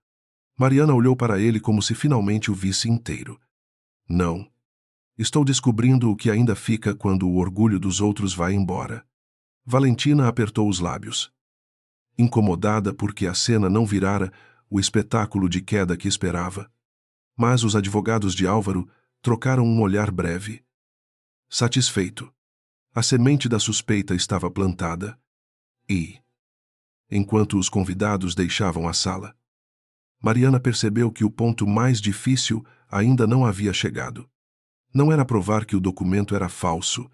Mariana olhou para ele como se finalmente o visse inteiro. "Não. Estou descobrindo o que ainda fica quando o orgulho dos outros vai embora." Valentina apertou os lábios, incomodada porque a cena não virara o espetáculo de queda que esperava. Mas os advogados de Álvaro trocaram um olhar breve. Satisfeito. A semente da suspeita estava plantada. E, enquanto os convidados deixavam a sala, Mariana percebeu que o ponto mais difícil ainda não havia chegado. Não era provar que o documento era falso.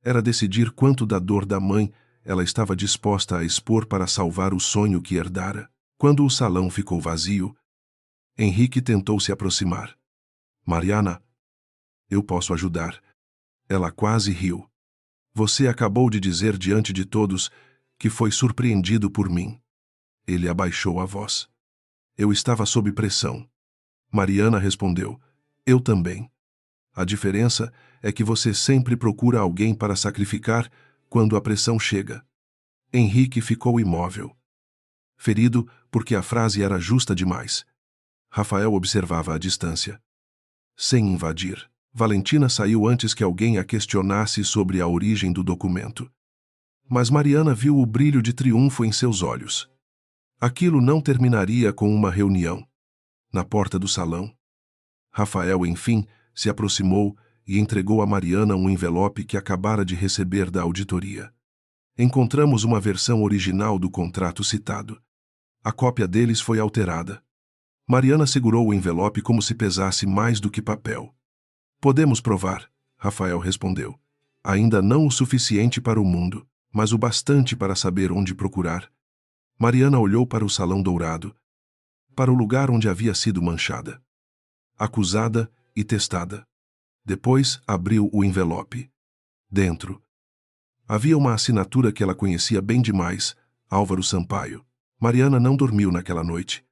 Era decidir quanto da dor da mãe ela estava disposta a expor para salvar o sonho que herdara. Quando o salão ficou vazio, Henrique tentou se aproximar. "Mariana, eu posso ajudar." Ela quase riu. "Você acabou de dizer diante de todos que foi surpreendido por mim." Ele abaixou a voz. "Eu estava sob pressão." Mariana respondeu: "Eu também. A diferença é que você sempre procura alguém para sacrificar quando a pressão chega." Henrique ficou imóvel, ferido porque a frase era justa demais. Rafael observava à distância, sem invadir. Valentina saiu antes que alguém a questionasse sobre a origem do documento. Mas Mariana viu o brilho de triunfo em seus olhos. Aquilo não terminaria com uma reunião. Na porta do salão, Rafael, enfim, se aproximou e entregou a Mariana um envelope que acabara de receber da auditoria. "Encontramos uma versão original do contrato citado. A cópia deles foi alterada." Mariana segurou o envelope como se pesasse mais do que papel. "Podemos provar", Rafael respondeu. "Ainda não o suficiente para o mundo, mas o bastante para saber onde procurar." Mariana olhou para o salão dourado, para o lugar onde havia sido manchada, acusada e testada. Depois abriu o envelope. Dentro havia uma assinatura que ela conhecia bem demais: Álvaro Sampaio. Mariana não dormiu naquela noite.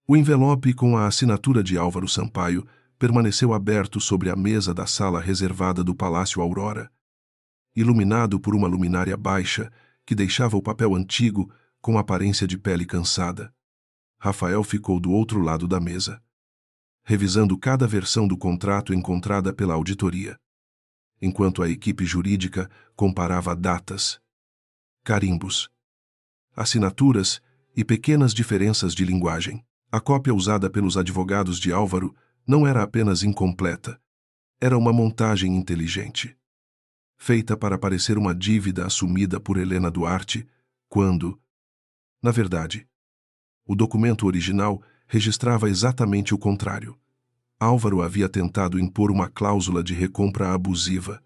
O envelope com a assinatura de Álvaro Sampaio permaneceu aberto sobre a mesa da sala reservada do Palácio Aurora, iluminado por uma luminária baixa que deixava o papel antigo com aparência de pele cansada. Rafael ficou do outro lado da mesa, revisando cada versão do contrato encontrada pela auditoria, enquanto a equipe jurídica comparava datas, carimbos, assinaturas e pequenas diferenças de linguagem. A cópia usada pelos advogados de Álvaro não era apenas incompleta, era uma montagem inteligente, feita para parecer uma dívida assumida por Helena Duarte, quando, na verdade, o documento original registrava exatamente o contrário. Álvaro havia tentado impor uma cláusula de recompra abusiva,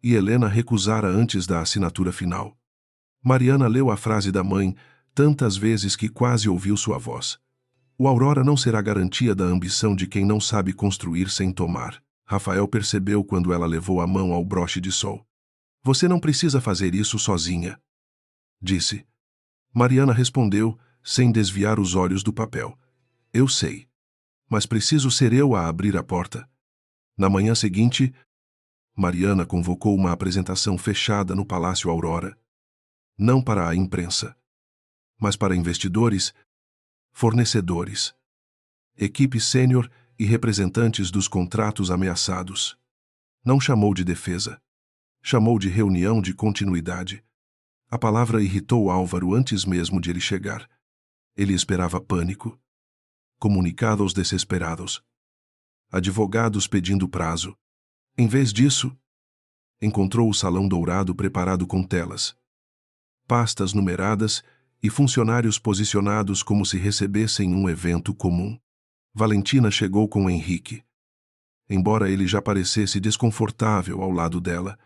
e Helena recusara antes da assinatura final. Mariana leu a frase da mãe tantas vezes que quase ouviu sua voz. "O Aurora não será garantia da ambição de quem não sabe construir sem tomar." Rafael percebeu quando ela levou a mão ao broche de sol. "Você não precisa fazer isso sozinha", disse. Mariana respondeu, sem desviar os olhos do papel. "Eu sei. Mas preciso ser eu a abrir a porta." Na manhã seguinte, Mariana convocou uma apresentação fechada no Palácio Aurora. Não para a imprensa, mas para investidores, fornecedores, equipe sênior e representantes dos contratos ameaçados. Não chamou de defesa. Chamou de reunião de continuidade. A palavra irritou Álvaro antes mesmo de ele chegar. Ele esperava pânico. comunicados desesperados. Advogados pedindo prazo. Em vez disso, encontrou o salão dourado preparado com telas, pastas numeradas e funcionários posicionados como se recebessem um evento comum. Valentina chegou com Henrique. Embora ele já parecesse desconfortável ao lado dela,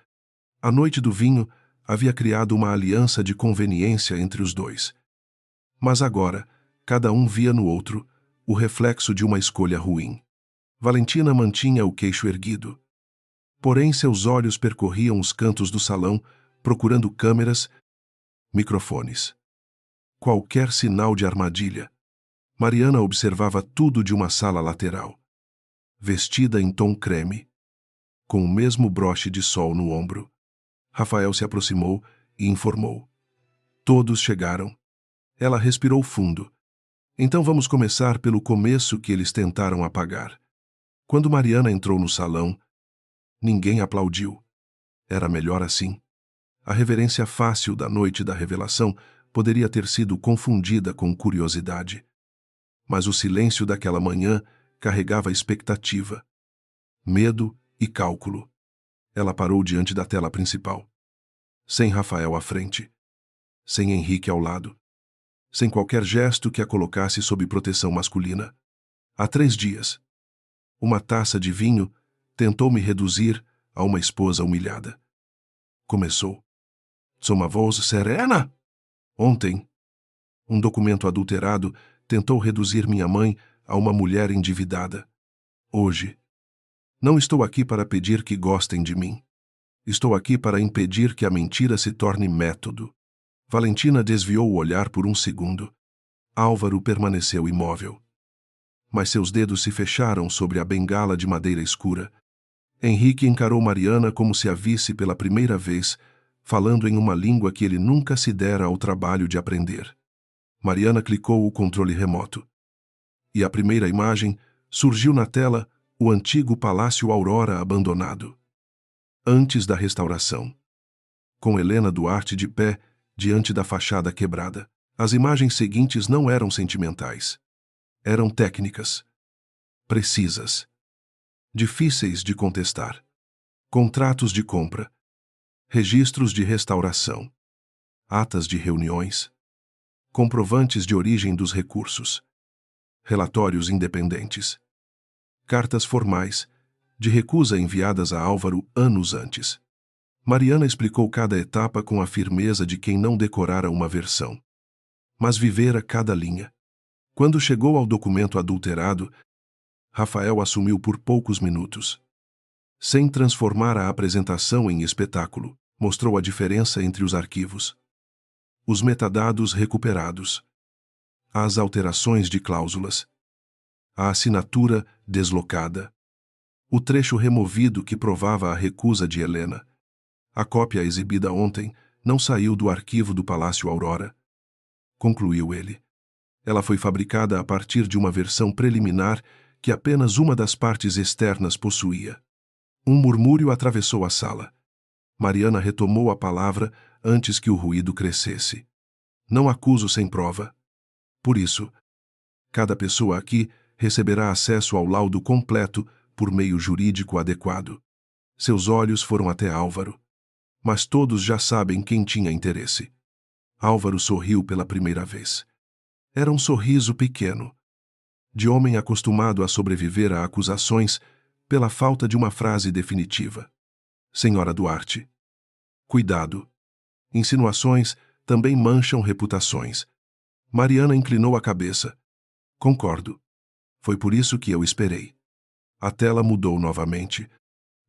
a noite do vinho havia criado uma aliança de conveniência entre os dois. Mas agora, cada um via no outro o reflexo de uma escolha ruim. Valentina mantinha o queixo erguido. Porém, seus olhos percorriam os cantos do salão, procurando câmeras, microfones. Qualquer sinal de armadilha. Mariana observava tudo de uma sala lateral. Vestida em tom creme, com o mesmo broche de sol no ombro. Rafael se aproximou e informou. Todos chegaram. Ela respirou fundo. Então vamos começar pelo começo que eles tentaram apagar. Quando Mariana entrou no salão, ninguém aplaudiu. Era melhor assim. A reverência fácil da noite da revelação poderia ter sido confundida com curiosidade. Mas o silêncio daquela manhã carregava expectativa, medo e cálculo. Ela parou diante da tela principal. Sem Rafael à frente. Sem Henrique ao lado. Sem qualquer gesto que a colocasse sob proteção masculina. Há 3 dias. Uma taça de vinho tentou me reduzir a uma esposa humilhada. Começou. Sou uma voz serena? Ontem, um documento adulterado tentou reduzir minha mãe a uma mulher endividada. Hoje, não estou aqui para pedir que gostem de mim. Estou aqui para impedir que a mentira se torne método. Valentina desviou o olhar por um segundo. Álvaro permaneceu imóvel. Mas seus dedos se fecharam sobre a bengala de madeira escura. Henrique encarou Mariana como se a visse pela primeira vez, falando em uma língua que ele nunca se dera ao trabalho de aprender. Mariana clicou o controle remoto. E a primeira imagem surgiu na tela o antigo Palácio Aurora abandonado. Antes da restauração. Com Helena Duarte de pé, diante da fachada quebrada. As imagens seguintes não eram sentimentais. Eram técnicas. Precisas. Difíceis de contestar. Contratos de compra. Registros de restauração. Atas de reuniões. Comprovantes de origem dos recursos. Relatórios independentes. Cartas formais, de recusa enviadas a Álvaro anos antes. Mariana explicou cada etapa com a firmeza de quem não decorara uma versão, mas vivera cada linha. Quando chegou ao documento adulterado, Rafael assumiu por poucos minutos. Sem transformar a apresentação em espetáculo, mostrou a diferença entre os arquivos. Os metadados recuperados. As alterações de cláusulas. A assinatura deslocada. O trecho removido que provava a recusa de Helena. A cópia exibida ontem não saiu do arquivo do Palácio Aurora. Concluiu ele. Ela foi fabricada a partir de uma versão preliminar que apenas uma das partes externas possuía. Um murmúrio atravessou a sala. Mariana retomou a palavra antes que o ruído crescesse. Não acuso sem prova. Por isso, cada pessoa aqui receberá acesso ao laudo completo por meio jurídico adequado. Seus olhos foram até Álvaro. Mas todos já sabem quem tinha interesse. Álvaro sorriu pela primeira vez. Era um sorriso pequeno, de homem acostumado a sobreviver a acusações pela falta de uma frase definitiva. Senhora Duarte. Cuidado. Insinuações também mancham reputações. Mariana inclinou a cabeça. Concordo. Foi por isso que eu esperei. A tela mudou novamente.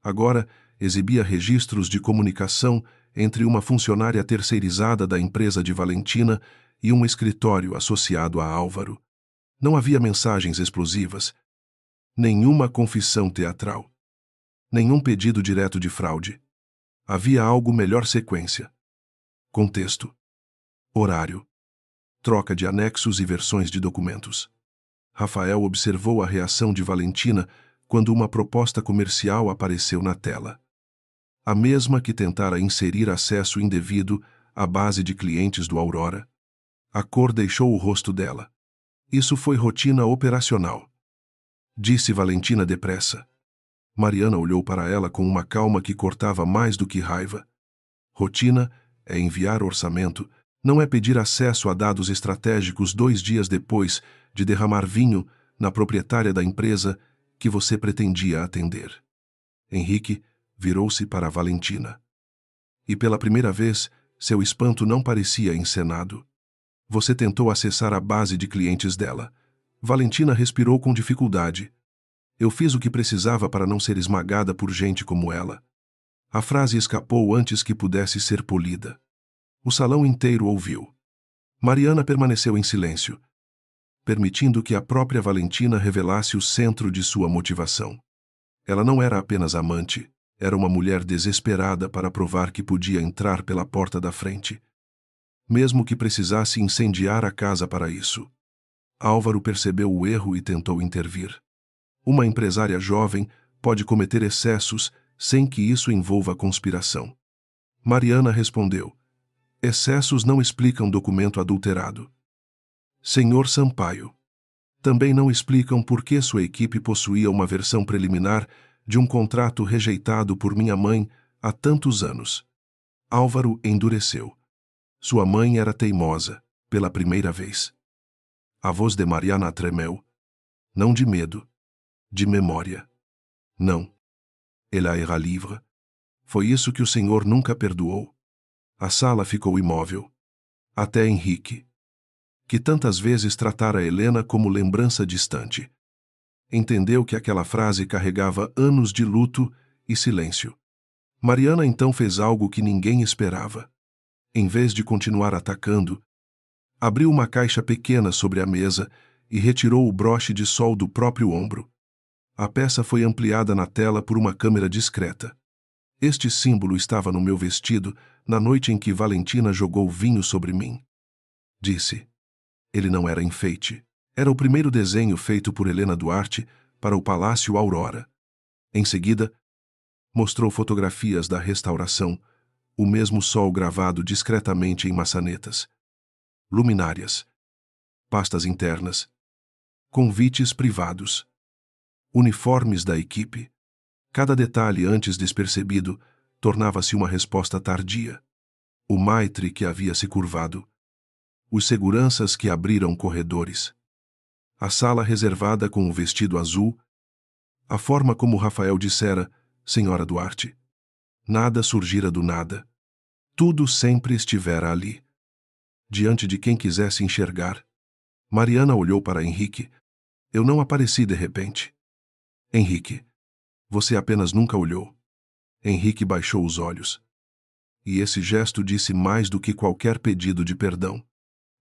Agora, exibia registros de comunicação entre uma funcionária terceirizada da empresa de Valentina e um escritório associado a Álvaro. Não havia mensagens explosivas, nenhuma confissão teatral, nenhum pedido direto de fraude. Havia algo melhor sequência. Contexto. Horário. Troca de anexos e versões de documentos. Rafael observou a reação de Valentina quando uma proposta comercial apareceu na tela. A mesma que tentara inserir acesso indevido à base de clientes do Aurora. A cor deixou o rosto dela. Isso foi rotina operacional, disse Valentina depressa. Mariana olhou para ela com uma calma que cortava mais do que raiva. Rotina é enviar orçamento, não é pedir acesso a dados estratégicos 2 dias depois de derramar vinho na proprietária da empresa que você pretendia atender. Henrique virou-se para Valentina. E pela primeira vez, seu espanto não parecia encenado. Você tentou acessar a base de clientes dela. Valentina respirou com dificuldade. Eu fiz o que precisava para não ser esmagada por gente como ela. A frase escapou antes que pudesse ser polida. O salão inteiro ouviu. Mariana permaneceu em silêncio, permitindo que a própria Valentina revelasse o centro de sua motivação. Ela não era apenas amante, era uma mulher desesperada para provar que podia entrar pela porta da frente, mesmo que precisasse incendiar a casa para isso. Álvaro percebeu o erro e tentou intervir. Uma empresária jovem pode cometer excessos sem que isso envolva conspiração. Mariana respondeu: excessos não explicam documento adulterado. Senhor Sampaio, também não explicam por que sua equipe possuía uma versão preliminar de um contrato rejeitado por minha mãe há tantos anos. Álvaro endureceu. Sua mãe era teimosa, pela primeira vez. A voz de Mariana tremeu. Não de medo, de memória. Não. Ela era livre. Foi isso que o senhor nunca perdoou. A sala ficou imóvel. Até Henrique, que tantas vezes tratara Helena como lembrança distante, entendeu que aquela frase carregava anos de luto e silêncio. Mariana então fez algo que ninguém esperava. Em vez de continuar atacando, abriu uma caixa pequena sobre a mesa e retirou o broche de sol do próprio ombro. A peça foi ampliada na tela por uma câmera discreta. Este símbolo estava no meu vestido na noite em que Valentina jogou vinho sobre mim, disse. Ele não era enfeite. Era o primeiro desenho feito por Helena Duarte para o Palácio Aurora. Em seguida, mostrou fotografias da restauração, o mesmo sol gravado discretamente em maçanetas, luminárias, pastas internas, convites privados, uniformes da equipe. Cada detalhe antes despercebido tornava-se uma resposta tardia. O maitre que havia se curvado, os seguranças que abriram corredores, a sala reservada com o vestido azul, a forma como Rafael dissera, Senhora Duarte. Nada surgira do nada. Tudo sempre estivera ali, diante de quem quisesse enxergar. Mariana olhou para Henrique. Eu não apareci de repente. Henrique, você apenas nunca olhou. Henrique baixou os olhos. E esse gesto disse mais do que qualquer pedido de perdão.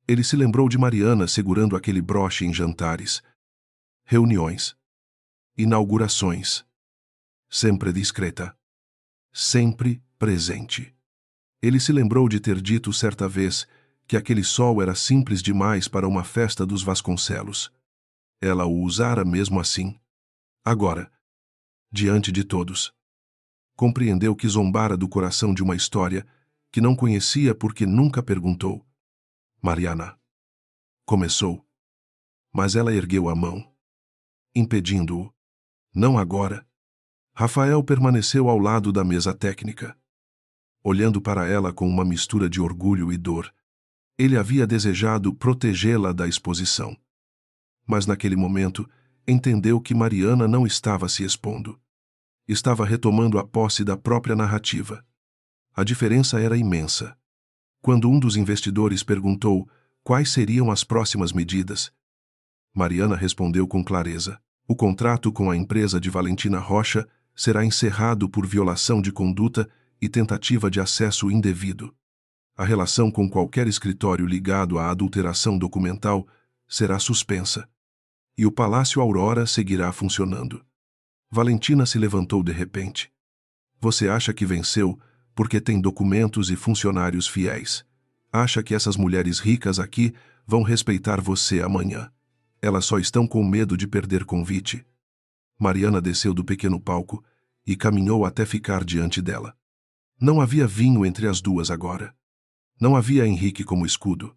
Ele se lembrou de Mariana segurando aquele broche em jantares, reuniões, inaugurações. Sempre discreta. Sempre presente. Ele se lembrou de ter dito certa vez que aquele sol era simples demais para uma festa dos Vasconcelos. Ela o usara mesmo assim. Agora, diante de todos, compreendeu que zombara do coração de uma história que não conhecia porque nunca perguntou. Mariana. Começou. Mas ela ergueu a mão, impedindo-o. Não agora. Rafael permaneceu ao lado da mesa técnica, olhando para ela com uma mistura de orgulho e dor. Ele havia desejado protegê-la da exposição. Mas naquele momento, entendeu que Mariana não estava se expondo. Estava retomando a posse da própria narrativa. A diferença era imensa. Quando um dos investidores perguntou quais seriam as próximas medidas, Mariana respondeu com clareza: o contrato com a empresa de Valentina Rocha será encerrado por violação de conduta e tentativa de acesso indevido. A relação com qualquer escritório ligado à adulteração documental será suspensa. E o Palácio Aurora seguirá funcionando. Valentina se levantou de repente. Você acha que venceu porque tem documentos e funcionários fiéis. Acha que essas mulheres ricas aqui vão respeitar você amanhã. Elas só estão com medo de perder convite. Mariana desceu do pequeno palco e caminhou até ficar diante dela. Não havia vinho entre as duas agora. Não havia Henrique como escudo.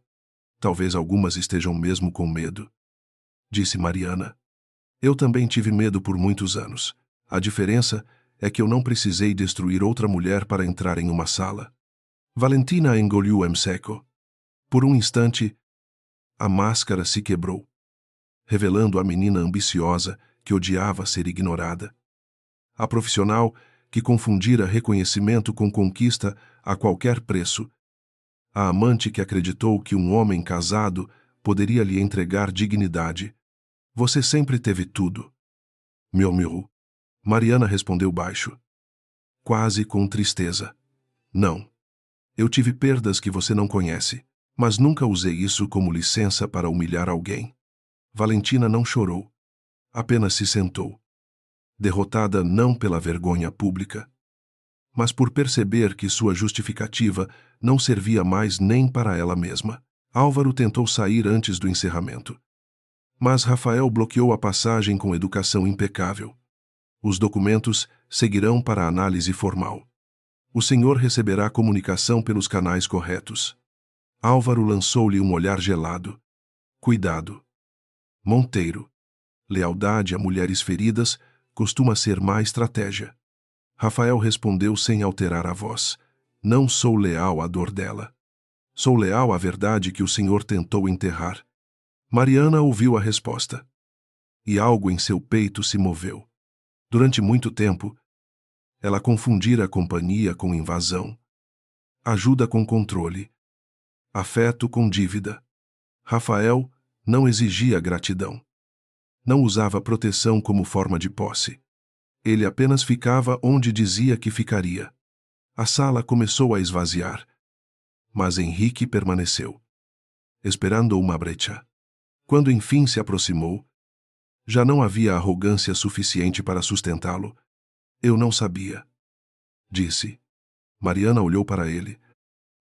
Talvez algumas estejam mesmo com medo. disse Mariana. Eu também tive medo por muitos anos. A diferença é que eu não precisei destruir outra mulher para entrar em uma sala. Valentina engoliu em seco. Por um instante, a máscara se quebrou, revelando a menina ambiciosa que odiava ser ignorada. A profissional que confundira reconhecimento com conquista a qualquer preço. A amante que acreditou que um homem casado poderia lhe entregar dignidade. Você sempre teve tudo. Murmurou. Mariana respondeu baixo, quase com tristeza. Não. Eu tive perdas que você não conhece, mas nunca usei isso como licença para humilhar alguém. Valentina não chorou. Apenas se sentou. Derrotada não pela vergonha pública, mas por perceber que sua justificativa não servia mais nem para ela mesma. Álvaro tentou sair antes do encerramento. Mas Rafael bloqueou a passagem com educação impecável. Os documentos seguirão para análise formal. O senhor receberá comunicação pelos canais corretos. Álvaro lançou-lhe um olhar gelado. Cuidado. Monteiro. Lealdade a mulheres feridas costuma ser má estratégia. Rafael respondeu sem alterar a voz. Não sou leal à dor dela. Sou leal à verdade que o senhor tentou enterrar. Mariana ouviu a resposta. E algo em seu peito se moveu. Durante muito tempo, ela confundira a companhia com invasão, ajuda com controle, afeto com dívida. Rafael não exigia gratidão. Não usava proteção como forma de posse. Ele apenas ficava onde dizia que ficaria. A sala começou a esvaziar, mas Henrique permaneceu, esperando uma brecha. Quando enfim se aproximou, já não havia arrogância suficiente para sustentá-lo. Eu não sabia, disse. Mariana olhou para ele.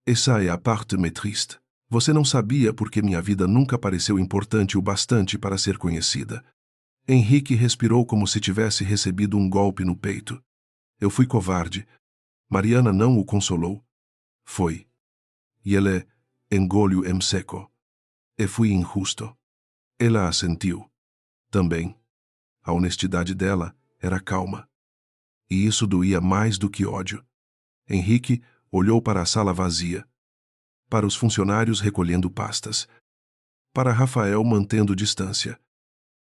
Essa é a parte mais triste. Você não sabia porque minha vida nunca pareceu importante o bastante para ser conhecida. Henrique respirou como se tivesse recebido um golpe no peito. Eu fui covarde. Mariana não o consolou. Foi. E ele engoliu em seco. E fui injusto. Ela assentiu. Também. A honestidade dela era calma. E isso doía mais do que ódio. Henrique olhou para a sala vazia, para os funcionários recolhendo pastas, para Rafael mantendo distância,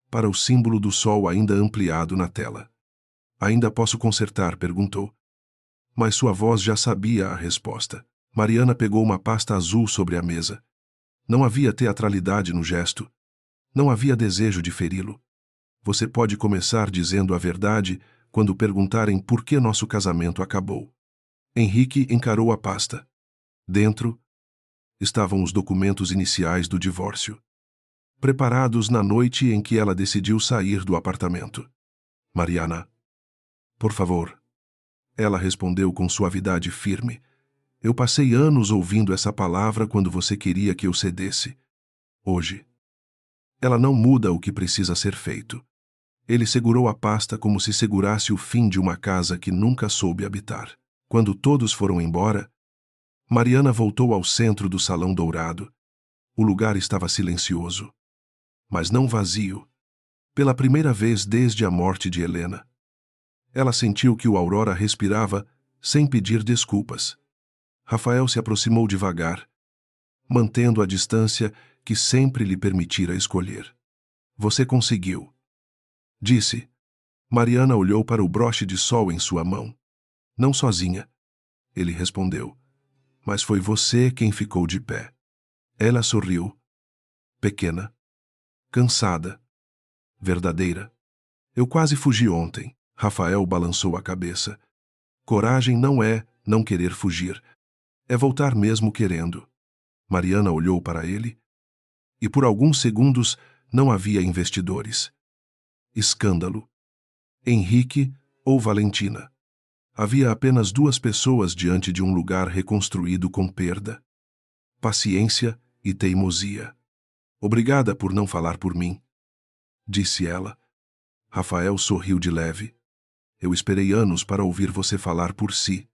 para o símbolo do sol ainda ampliado na tela. Ainda posso consertar? Perguntou. Mas sua voz já sabia a resposta. Mariana pegou uma pasta azul sobre a mesa. Não havia teatralidade no gesto. Não havia desejo de feri-lo. Você pode começar dizendo a verdade quando perguntarem por que nosso casamento acabou. Henrique encarou a pasta. Dentro estavam os documentos iniciais do divórcio, preparados na noite em que ela decidiu sair do apartamento. Mariana, por favor. Ela respondeu com suavidade firme. Eu passei anos ouvindo essa palavra quando você queria que eu cedesse. Hoje. Ela não muda o que precisa ser feito. Ele segurou a pasta como se segurasse o fim de uma casa que nunca soube habitar. Quando todos foram embora, Mariana voltou ao centro do salão dourado. O lugar estava silencioso, mas não vazio. Pela primeira vez desde a morte de Helena. Ela sentiu que o Aurora respirava sem pedir desculpas. Rafael se aproximou devagar, mantendo a distância que sempre lhe permitira escolher. Você conseguiu, disse. Mariana olhou para o broche de sol em sua mão. Não sozinha, ele respondeu. Mas foi você quem ficou de pé. Ela sorriu. Pequena. Cansada. Verdadeira. Eu quase fugi ontem. Rafael balançou a cabeça. Coragem não é não querer fugir. É voltar mesmo querendo. Mariana olhou para ele. E por alguns segundos não havia investidores. Escândalo. Henrique ou Valentina. Havia apenas duas pessoas diante de um lugar reconstruído com perda. Paciência e teimosia. Obrigada por não falar por mim, disse ela. Rafael sorriu de leve. Eu esperei anos para ouvir você falar por si.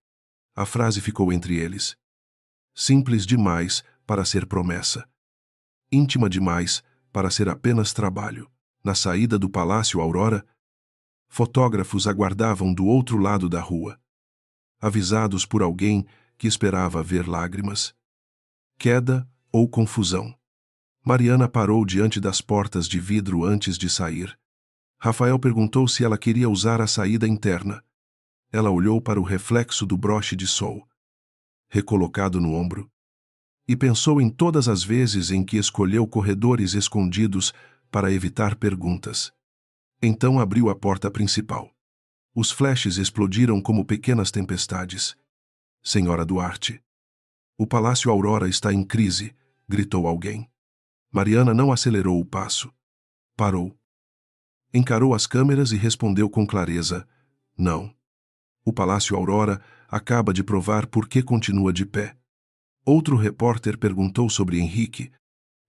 A frase ficou entre eles. Simples demais para ser promessa. Íntima demais para ser apenas trabalho. Na saída do Palácio Aurora, fotógrafos aguardavam do outro lado da rua, avisados por alguém que esperava ver lágrimas, queda ou confusão. Mariana parou diante das portas de vidro antes de sair. Rafael perguntou se ela queria usar a saída interna. Ela olhou para o reflexo do broche de sol, recolocado no ombro, e pensou em todas as vezes em que escolheu corredores escondidos para evitar perguntas. Então abriu a porta principal. Os flashes explodiram como pequenas tempestades. Senhora Duarte. O Palácio Aurora está em crise, gritou alguém. Mariana não acelerou o passo. Parou. Encarou as câmeras e respondeu com clareza: não. O Palácio Aurora acaba de provar por que continua de pé. Outro repórter perguntou sobre Henrique.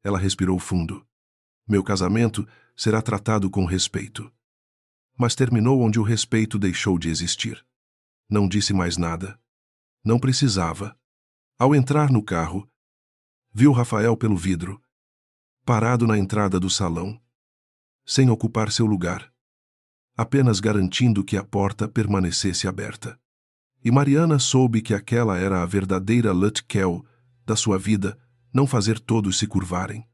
Ela respirou fundo. Meu casamento será tratado com respeito. Mas terminou onde o respeito deixou de existir. Não disse mais nada. Não precisava. Ao entrar no carro, viu Rafael pelo vidro, parado na entrada do salão, sem ocupar seu lugar, apenas garantindo que a porta permanecesse aberta. E Mariana soube que aquela era a verdadeira Lutkel da sua vida, não fazer todos se curvarem,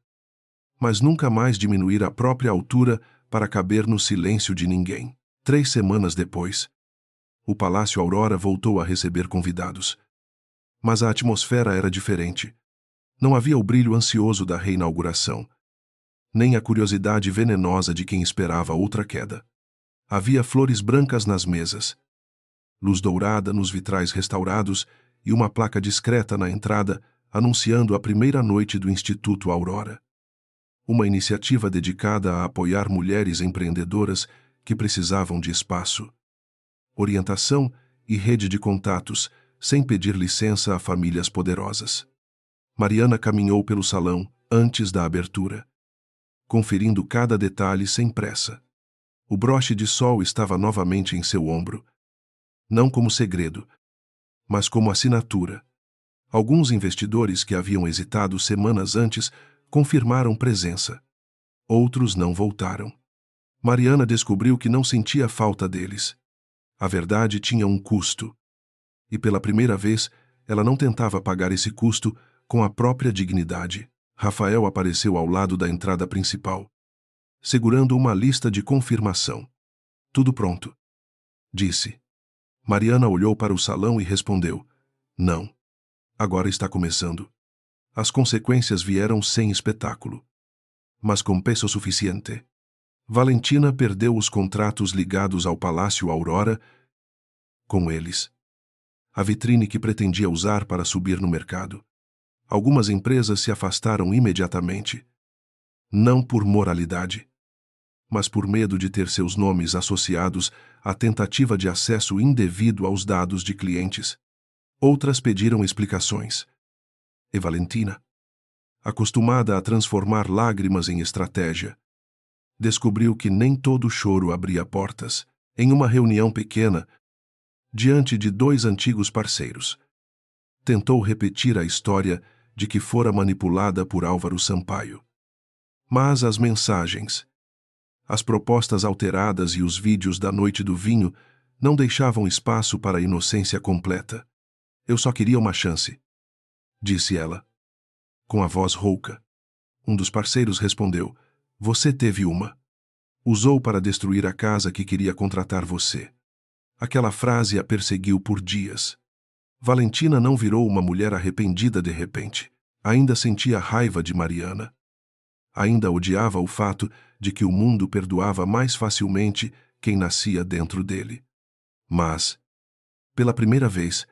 mas nunca mais diminuir a própria altura para caber no silêncio de ninguém. 3 semanas depois, o Palácio Aurora voltou a receber convidados. Mas a atmosfera era diferente. Não havia o brilho ansioso da reinauguração, nem a curiosidade venenosa de quem esperava outra queda. Havia flores brancas nas mesas, luz dourada nos vitrais restaurados e uma placa discreta na entrada anunciando a primeira noite do Instituto Aurora. Uma iniciativa dedicada a apoiar mulheres empreendedoras que precisavam de espaço, orientação e rede de contatos, sem pedir licença a famílias poderosas. Mariana caminhou pelo salão antes da abertura, conferindo cada detalhe sem pressa. O broche de sol estava novamente em seu ombro, não como segredo, mas como assinatura. Alguns investidores que haviam hesitado semanas antes confirmaram presença. Outros não voltaram. Mariana descobriu que não sentia falta deles. A verdade tinha um custo. E pela primeira vez, ela não tentava pagar esse custo com a própria dignidade. Rafael apareceu ao lado da entrada principal, segurando uma lista de confirmação. Tudo pronto, disse. Mariana olhou para o salão e respondeu: não. Agora está começando. As consequências vieram sem espetáculo, mas com peso suficiente. Valentina perdeu os contratos ligados ao Palácio Aurora com eles. A vitrine que pretendia usar para subir no mercado. Algumas empresas se afastaram imediatamente. Não por moralidade, mas por medo de ter seus nomes associados à tentativa de acesso indevido aos dados de clientes. Outras pediram explicações. E Valentina, acostumada a transformar lágrimas em estratégia, descobriu que nem todo choro abria portas. Em uma reunião pequena, diante de 2 antigos parceiros, tentou repetir a história de que fora manipulada por Álvaro Sampaio. Mas as mensagens, as propostas alteradas e os vídeos da noite do vinho não deixavam espaço para a inocência completa. Eu só queria uma chance, disse ela, com a voz rouca. Um dos parceiros respondeu: você teve uma. Usou para destruir a casa que queria contratar você. Aquela frase a perseguiu por dias. Valentina não virou uma mulher arrependida de repente. Ainda sentia raiva de Mariana. Ainda odiava o fato de que o mundo perdoava mais facilmente quem nascia dentro dele. Mas, pela primeira vez,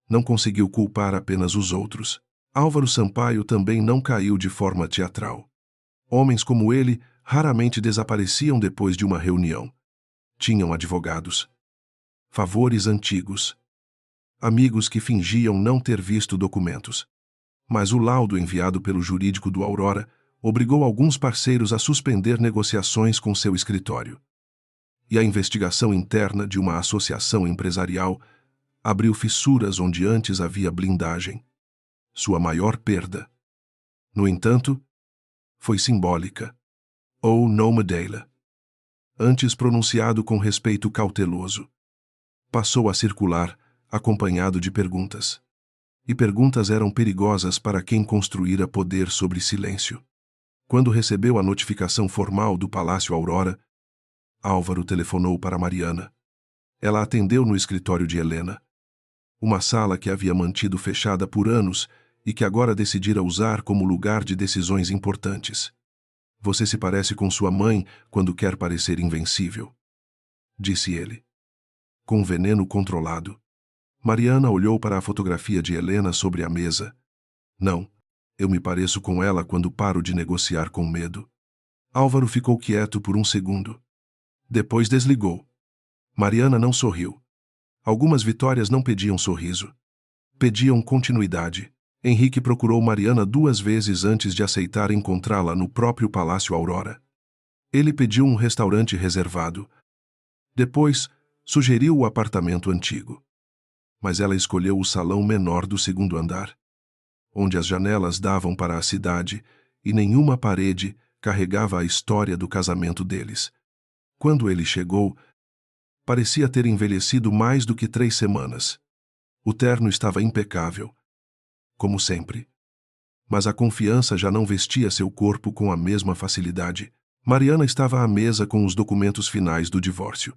não conseguiu culpar apenas os outros. Álvaro Sampaio também não caiu de forma teatral. Homens como ele raramente desapareciam depois de uma reunião. Tinham advogados, favores antigos, amigos que fingiam não ter visto documentos. Mas o laudo enviado pelo jurídico do Aurora obrigou alguns parceiros a suspender negociações com seu escritório. E a investigação interna de uma associação empresarial abriu fissuras onde antes havia blindagem. Sua maior perda, no entanto, foi simbólica. ou nome dela, antes pronunciado com respeito cauteloso. Passou a circular, acompanhado de perguntas. E perguntas eram perigosas para quem construíra poder sobre silêncio. Quando recebeu a notificação formal do Palácio Aurora, Álvaro telefonou para Mariana. Ela atendeu no escritório de Helena, uma sala que havia mantido fechada por anos e que agora decidira usar como lugar de decisões importantes. Você se parece com sua mãe quando quer parecer invencível, disse ele. Com veneno controlado. Mariana olhou para a fotografia de Helena sobre a mesa. Não, eu me pareço com ela quando paro de negociar com medo. Álvaro ficou quieto por um segundo. Depois desligou. Mariana não sorriu. Algumas vitórias não pediam sorriso. Pediam continuidade. Henrique procurou Mariana 2 vezes antes de aceitar encontrá-la no próprio Palácio Aurora. Ele pediu um restaurante reservado. Depois, sugeriu o apartamento antigo. Mas ela escolheu o salão menor do 2º andar, onde as janelas davam para a cidade e nenhuma parede carregava a história do casamento deles. Quando ele chegou, parecia ter envelhecido mais do que 3 semanas. O terno estava impecável, como sempre. Mas a confiança já não vestia seu corpo com a mesma facilidade. Mariana estava à mesa com os documentos finais do divórcio.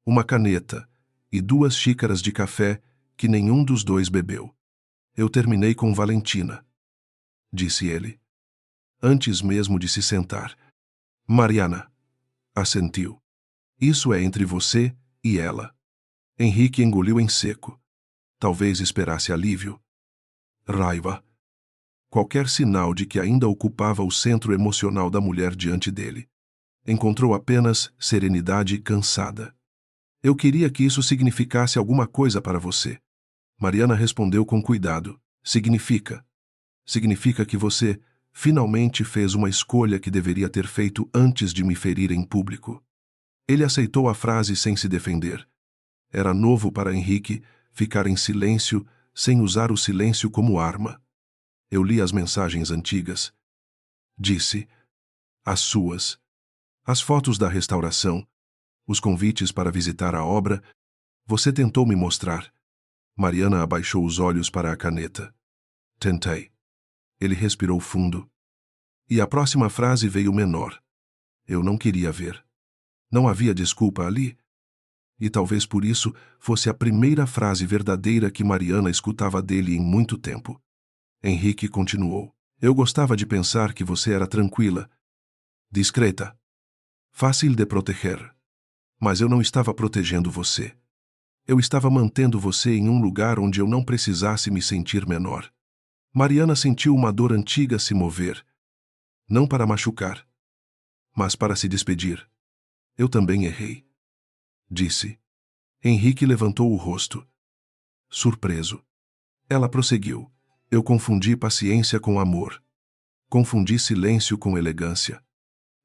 Uma caneta e 2 xícaras de café que nenhum dos dois bebeu. Eu terminei com Valentina, disse ele, antes mesmo de se sentar. Mariana assentiu. Isso é entre você e ela. Henrique engoliu em seco. Talvez esperasse alívio. Raiva. Qualquer sinal de que ainda ocupava o centro emocional da mulher diante dele. Encontrou apenas serenidade cansada. Eu queria que isso significasse alguma coisa para você. Mariana respondeu com cuidado. Significa. Significa que você finalmente fez uma escolha que deveria ter feito antes de me ferir em público. Ele aceitou a frase sem se defender. Era novo para Henrique ficar em silêncio sem usar o silêncio como arma. Eu li as mensagens antigas. Disse. As suas. As fotos da restauração. Os convites para visitar a obra. Você tentou me mostrar. Mariana abaixou os olhos para a caneta. Tentei. Ele respirou fundo. E a próxima frase veio menor. Eu não queria ver. Não havia desculpa ali. E talvez por isso fosse a primeira frase verdadeira que Mariana escutava dele em muito tempo. Henrique continuou. Eu gostava de pensar que você era tranquila, discreta, fácil de proteger. Mas eu não estava protegendo você. Eu estava mantendo você em um lugar onde eu não precisasse me sentir menor. Mariana sentiu uma dor antiga se mover. Não para machucar, mas para se despedir. Eu também errei, disse. Henrique levantou o rosto. Surpreso. Ela prosseguiu. Eu confundi paciência com amor. Confundi silêncio com elegância.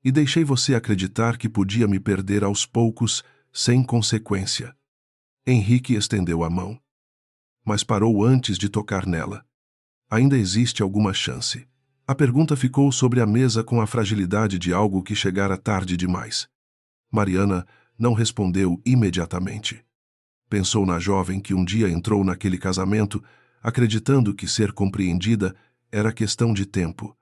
E deixei você acreditar que podia me perder aos poucos, sem consequência. Henrique estendeu a mão. Mas parou antes de tocar nela. Ainda existe alguma chance. A pergunta ficou sobre a mesa com a fragilidade de algo que chegara tarde demais. Mariana não respondeu imediatamente. Pensou na jovem que um dia entrou naquele casamento, acreditando que ser compreendida era questão de tempo.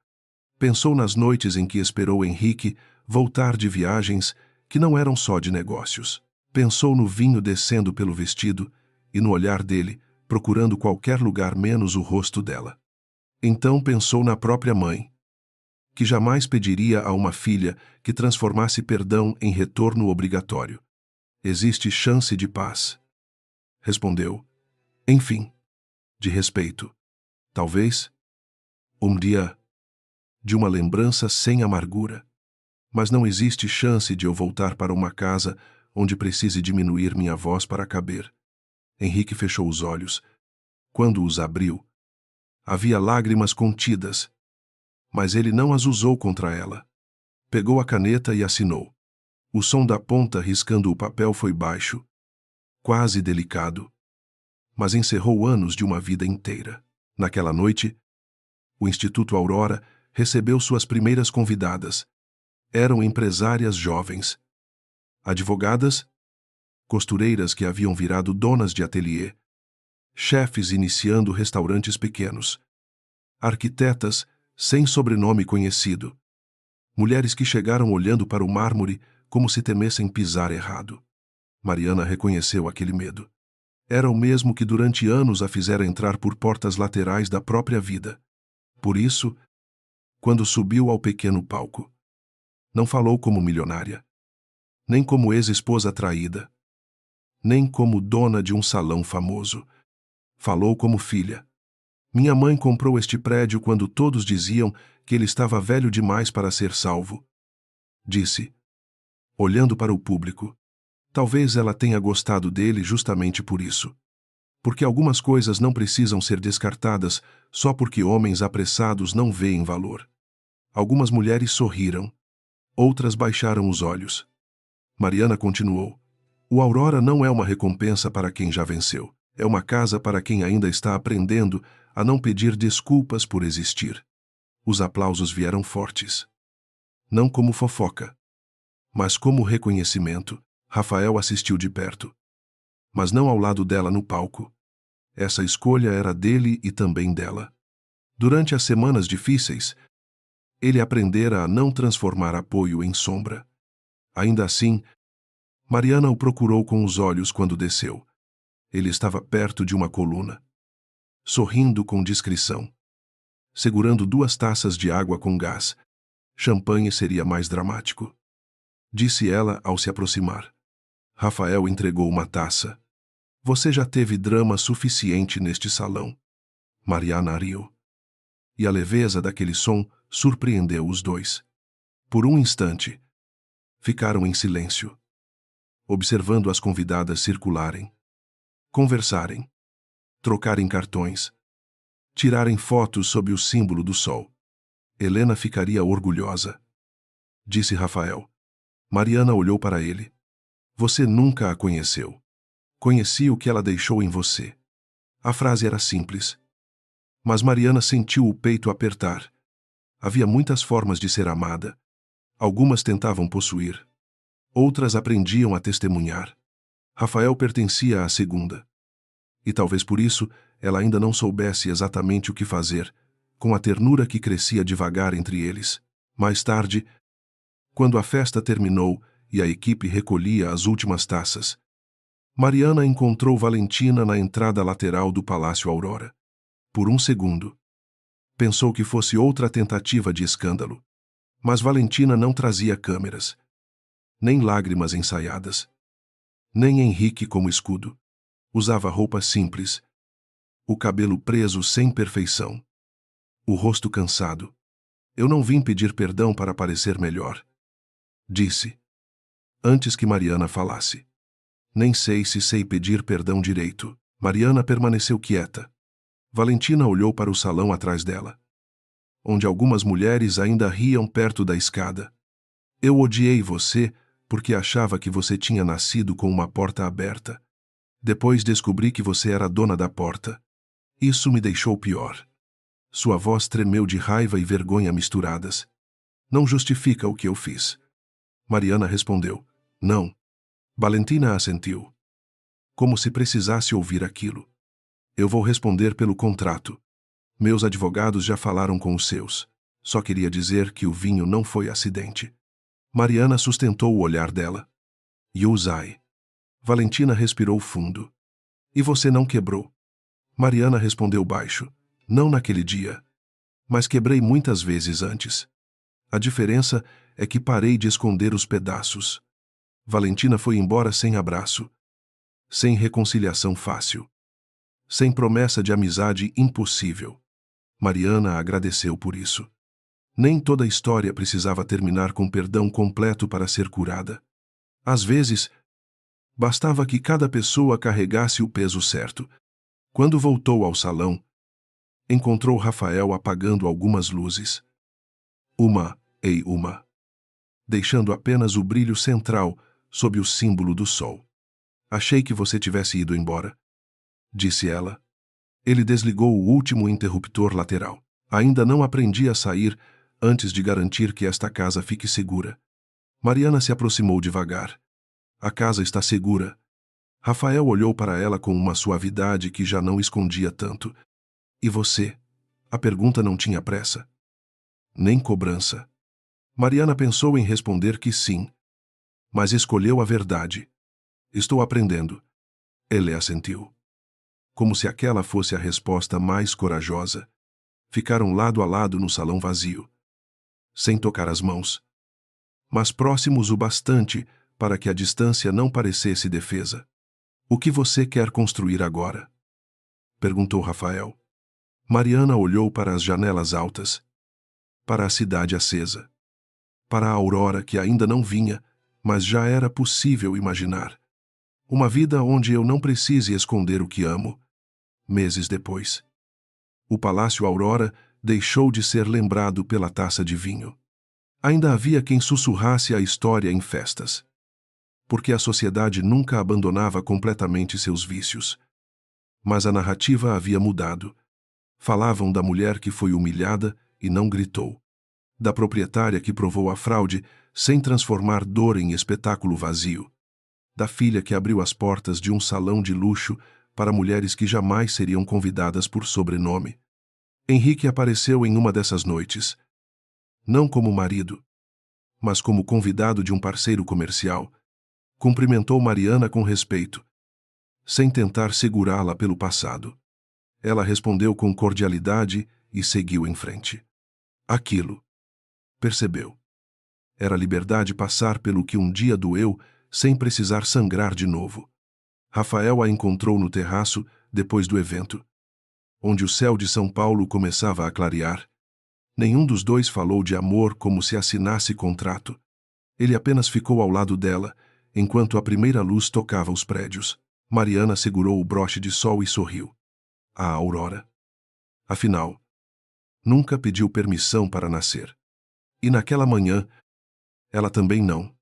Pensou nas noites em que esperou Henrique voltar de viagens que não eram só de negócios. Pensou no vinho descendo pelo vestido e no olhar dele, procurando qualquer lugar menos o rosto dela. Então pensou na própria mãe, que jamais pediria a uma filha que transformasse perdão em retorno obrigatório. Existe chance de paz. Respondeu. Enfim. De respeito. Talvez. Um dia. De uma lembrança sem amargura. Mas não existe chance de eu voltar para uma casa onde precise diminuir minha voz para caber. Henrique fechou os olhos. Quando os abriu, havia lágrimas contidas, mas ele não as usou contra ela. Pegou a caneta e assinou. O som da ponta riscando o papel foi baixo, quase delicado, mas encerrou anos de uma vida inteira. Naquela noite, o Instituto Aurora recebeu suas primeiras convidadas. Eram empresárias jovens. Advogadas, costureiras que haviam virado donas de ateliê, chefes iniciando restaurantes pequenos, arquitetas sem sobrenome conhecido, mulheres que chegaram olhando para o mármore como se temessem pisar errado. Mariana reconheceu aquele medo. Era o mesmo que durante anos a fizera entrar por portas laterais da própria vida. Por isso, quando subiu ao pequeno palco, não falou como milionária, nem como ex-esposa traída, nem como dona de um salão famoso. Falou como filha. Minha mãe comprou este prédio quando todos diziam que ele estava velho demais para ser salvo. Disse, olhando para o público. Talvez ela tenha gostado dele justamente por isso. Porque algumas coisas não precisam ser descartadas só porque homens apressados não veem valor. Algumas mulheres sorriram. Outras baixaram os olhos. Mariana continuou. O Aurora não é uma recompensa para quem já venceu. É uma casa para quem ainda está aprendendo a não pedir desculpas por existir. Os aplausos vieram fortes. Não como fofoca, mas como reconhecimento. Rafael assistiu de perto. Mas não ao lado dela no palco. Essa escolha era dele e também dela. Durante as semanas difíceis, ele aprendera a não transformar apoio em sombra. Ainda assim, Mariana o procurou com os olhos quando desceu. Ele estava perto de uma coluna, sorrindo com discrição, segurando 2 taças de água com gás. Champanhe seria mais dramático, disse ela ao se aproximar. Rafael entregou uma taça. Você já teve drama suficiente neste salão. Mariana riu. E a leveza daquele som surpreendeu os dois. Por um instante, ficaram em silêncio, observando as convidadas circularem, conversarem, trocarem cartões, tirarem fotos sob o símbolo do sol. Helena ficaria orgulhosa, disse Rafael. Mariana olhou para ele. Você nunca a conheceu. Conheci o que ela deixou em você. A frase era simples. Mas Mariana sentiu o peito apertar. Havia muitas formas de ser amada. Algumas tentavam possuir. Outras aprendiam a testemunhar. Rafael pertencia à segunda. E talvez por isso ela ainda não soubesse exatamente o que fazer, com a ternura que crescia devagar entre eles. Mais tarde, quando a festa terminou e a equipe recolhia as últimas taças, Mariana encontrou Valentina na entrada lateral do Palácio Aurora. Por um segundo, pensou que fosse outra tentativa de escândalo. Mas Valentina não trazia câmeras, nem lágrimas ensaiadas, nem Henrique como escudo. Usava roupa simples, o cabelo preso sem perfeição, o rosto cansado. Eu não vim pedir perdão para parecer melhor, disse, antes que Mariana falasse. Nem sei se sei pedir perdão direito. Mariana permaneceu quieta. Valentina olhou para o salão atrás dela, onde algumas mulheres ainda riam perto da escada. Eu odiei você porque achava que você tinha nascido com uma porta aberta. Depois descobri que você era dona da porta. Isso me deixou pior. Sua voz tremeu de raiva e vergonha misturadas. Não justifica o que eu fiz. Mariana respondeu. Não. Valentina assentiu, como se precisasse ouvir aquilo. Eu vou responder pelo contrato. Meus advogados já falaram com os seus. Só queria dizer que o vinho não foi acidente. Mariana sustentou o olhar dela. Yuzai. Valentina respirou fundo. E você não quebrou? Mariana respondeu baixo. Não naquele dia. Mas quebrei muitas vezes antes. A diferença é que parei de esconder os pedaços. Valentina foi embora sem abraço, sem reconciliação fácil, sem promessa de amizade impossível. Mariana agradeceu por isso. Nem toda a história precisava terminar com perdão completo para ser curada. Às vezes, bastava que cada pessoa carregasse o peso certo. Quando voltou ao salão, encontrou Rafael apagando algumas luzes. Uma, deixando apenas o brilho central sob o símbolo do sol. Achei que você tivesse ido embora, disse ela. Ele desligou o último interruptor lateral. Ainda não aprendi a sair antes de garantir que esta casa fique segura. Mariana se aproximou devagar. A casa está segura. Rafael olhou para ela com uma suavidade que já não escondia tanto. E você? A pergunta não tinha pressa. Nem cobrança. Mariana pensou em responder que sim. Mas escolheu a verdade. Estou aprendendo. Ele assentiu. Como se aquela fosse a resposta mais corajosa. Ficaram lado a lado no salão vazio. Sem tocar as mãos. Mas próximos o bastante para que a distância não parecesse defesa. O que você quer construir agora? Perguntou Rafael. Mariana olhou para as janelas altas. Para a cidade acesa. Para a aurora que ainda não vinha, mas já era possível imaginar. Uma vida onde eu não precise esconder o que amo. Meses depois. O Palácio Aurora deixou de ser lembrado pela taça de vinho. Ainda havia quem sussurrasse a história em festas. Porque a sociedade nunca abandonava completamente seus vícios. Mas a narrativa havia mudado. Falavam da mulher que foi humilhada e não gritou. Da proprietária que provou a fraude sem transformar dor em espetáculo vazio. Da filha que abriu as portas de um salão de luxo para mulheres que jamais seriam convidadas por sobrenome. Henrique apareceu em uma dessas noites. Não como marido, mas como convidado de um parceiro comercial. Cumprimentou Mariana com respeito, sem tentar segurá-la pelo passado. Ela respondeu com cordialidade e seguiu em frente. Aquilo. Percebeu. Era liberdade passar pelo que um dia doeu, sem precisar sangrar de novo. Rafael a encontrou no terraço, depois do evento, onde o céu de São Paulo começava a clarear. Nenhum dos dois falou de amor como se assinasse contrato. Ele apenas ficou ao lado dela, enquanto a primeira luz tocava os prédios. Mariana segurou o broche de sol e sorriu. A aurora. Afinal, nunca pediu permissão para nascer. E naquela manhã, ela também não.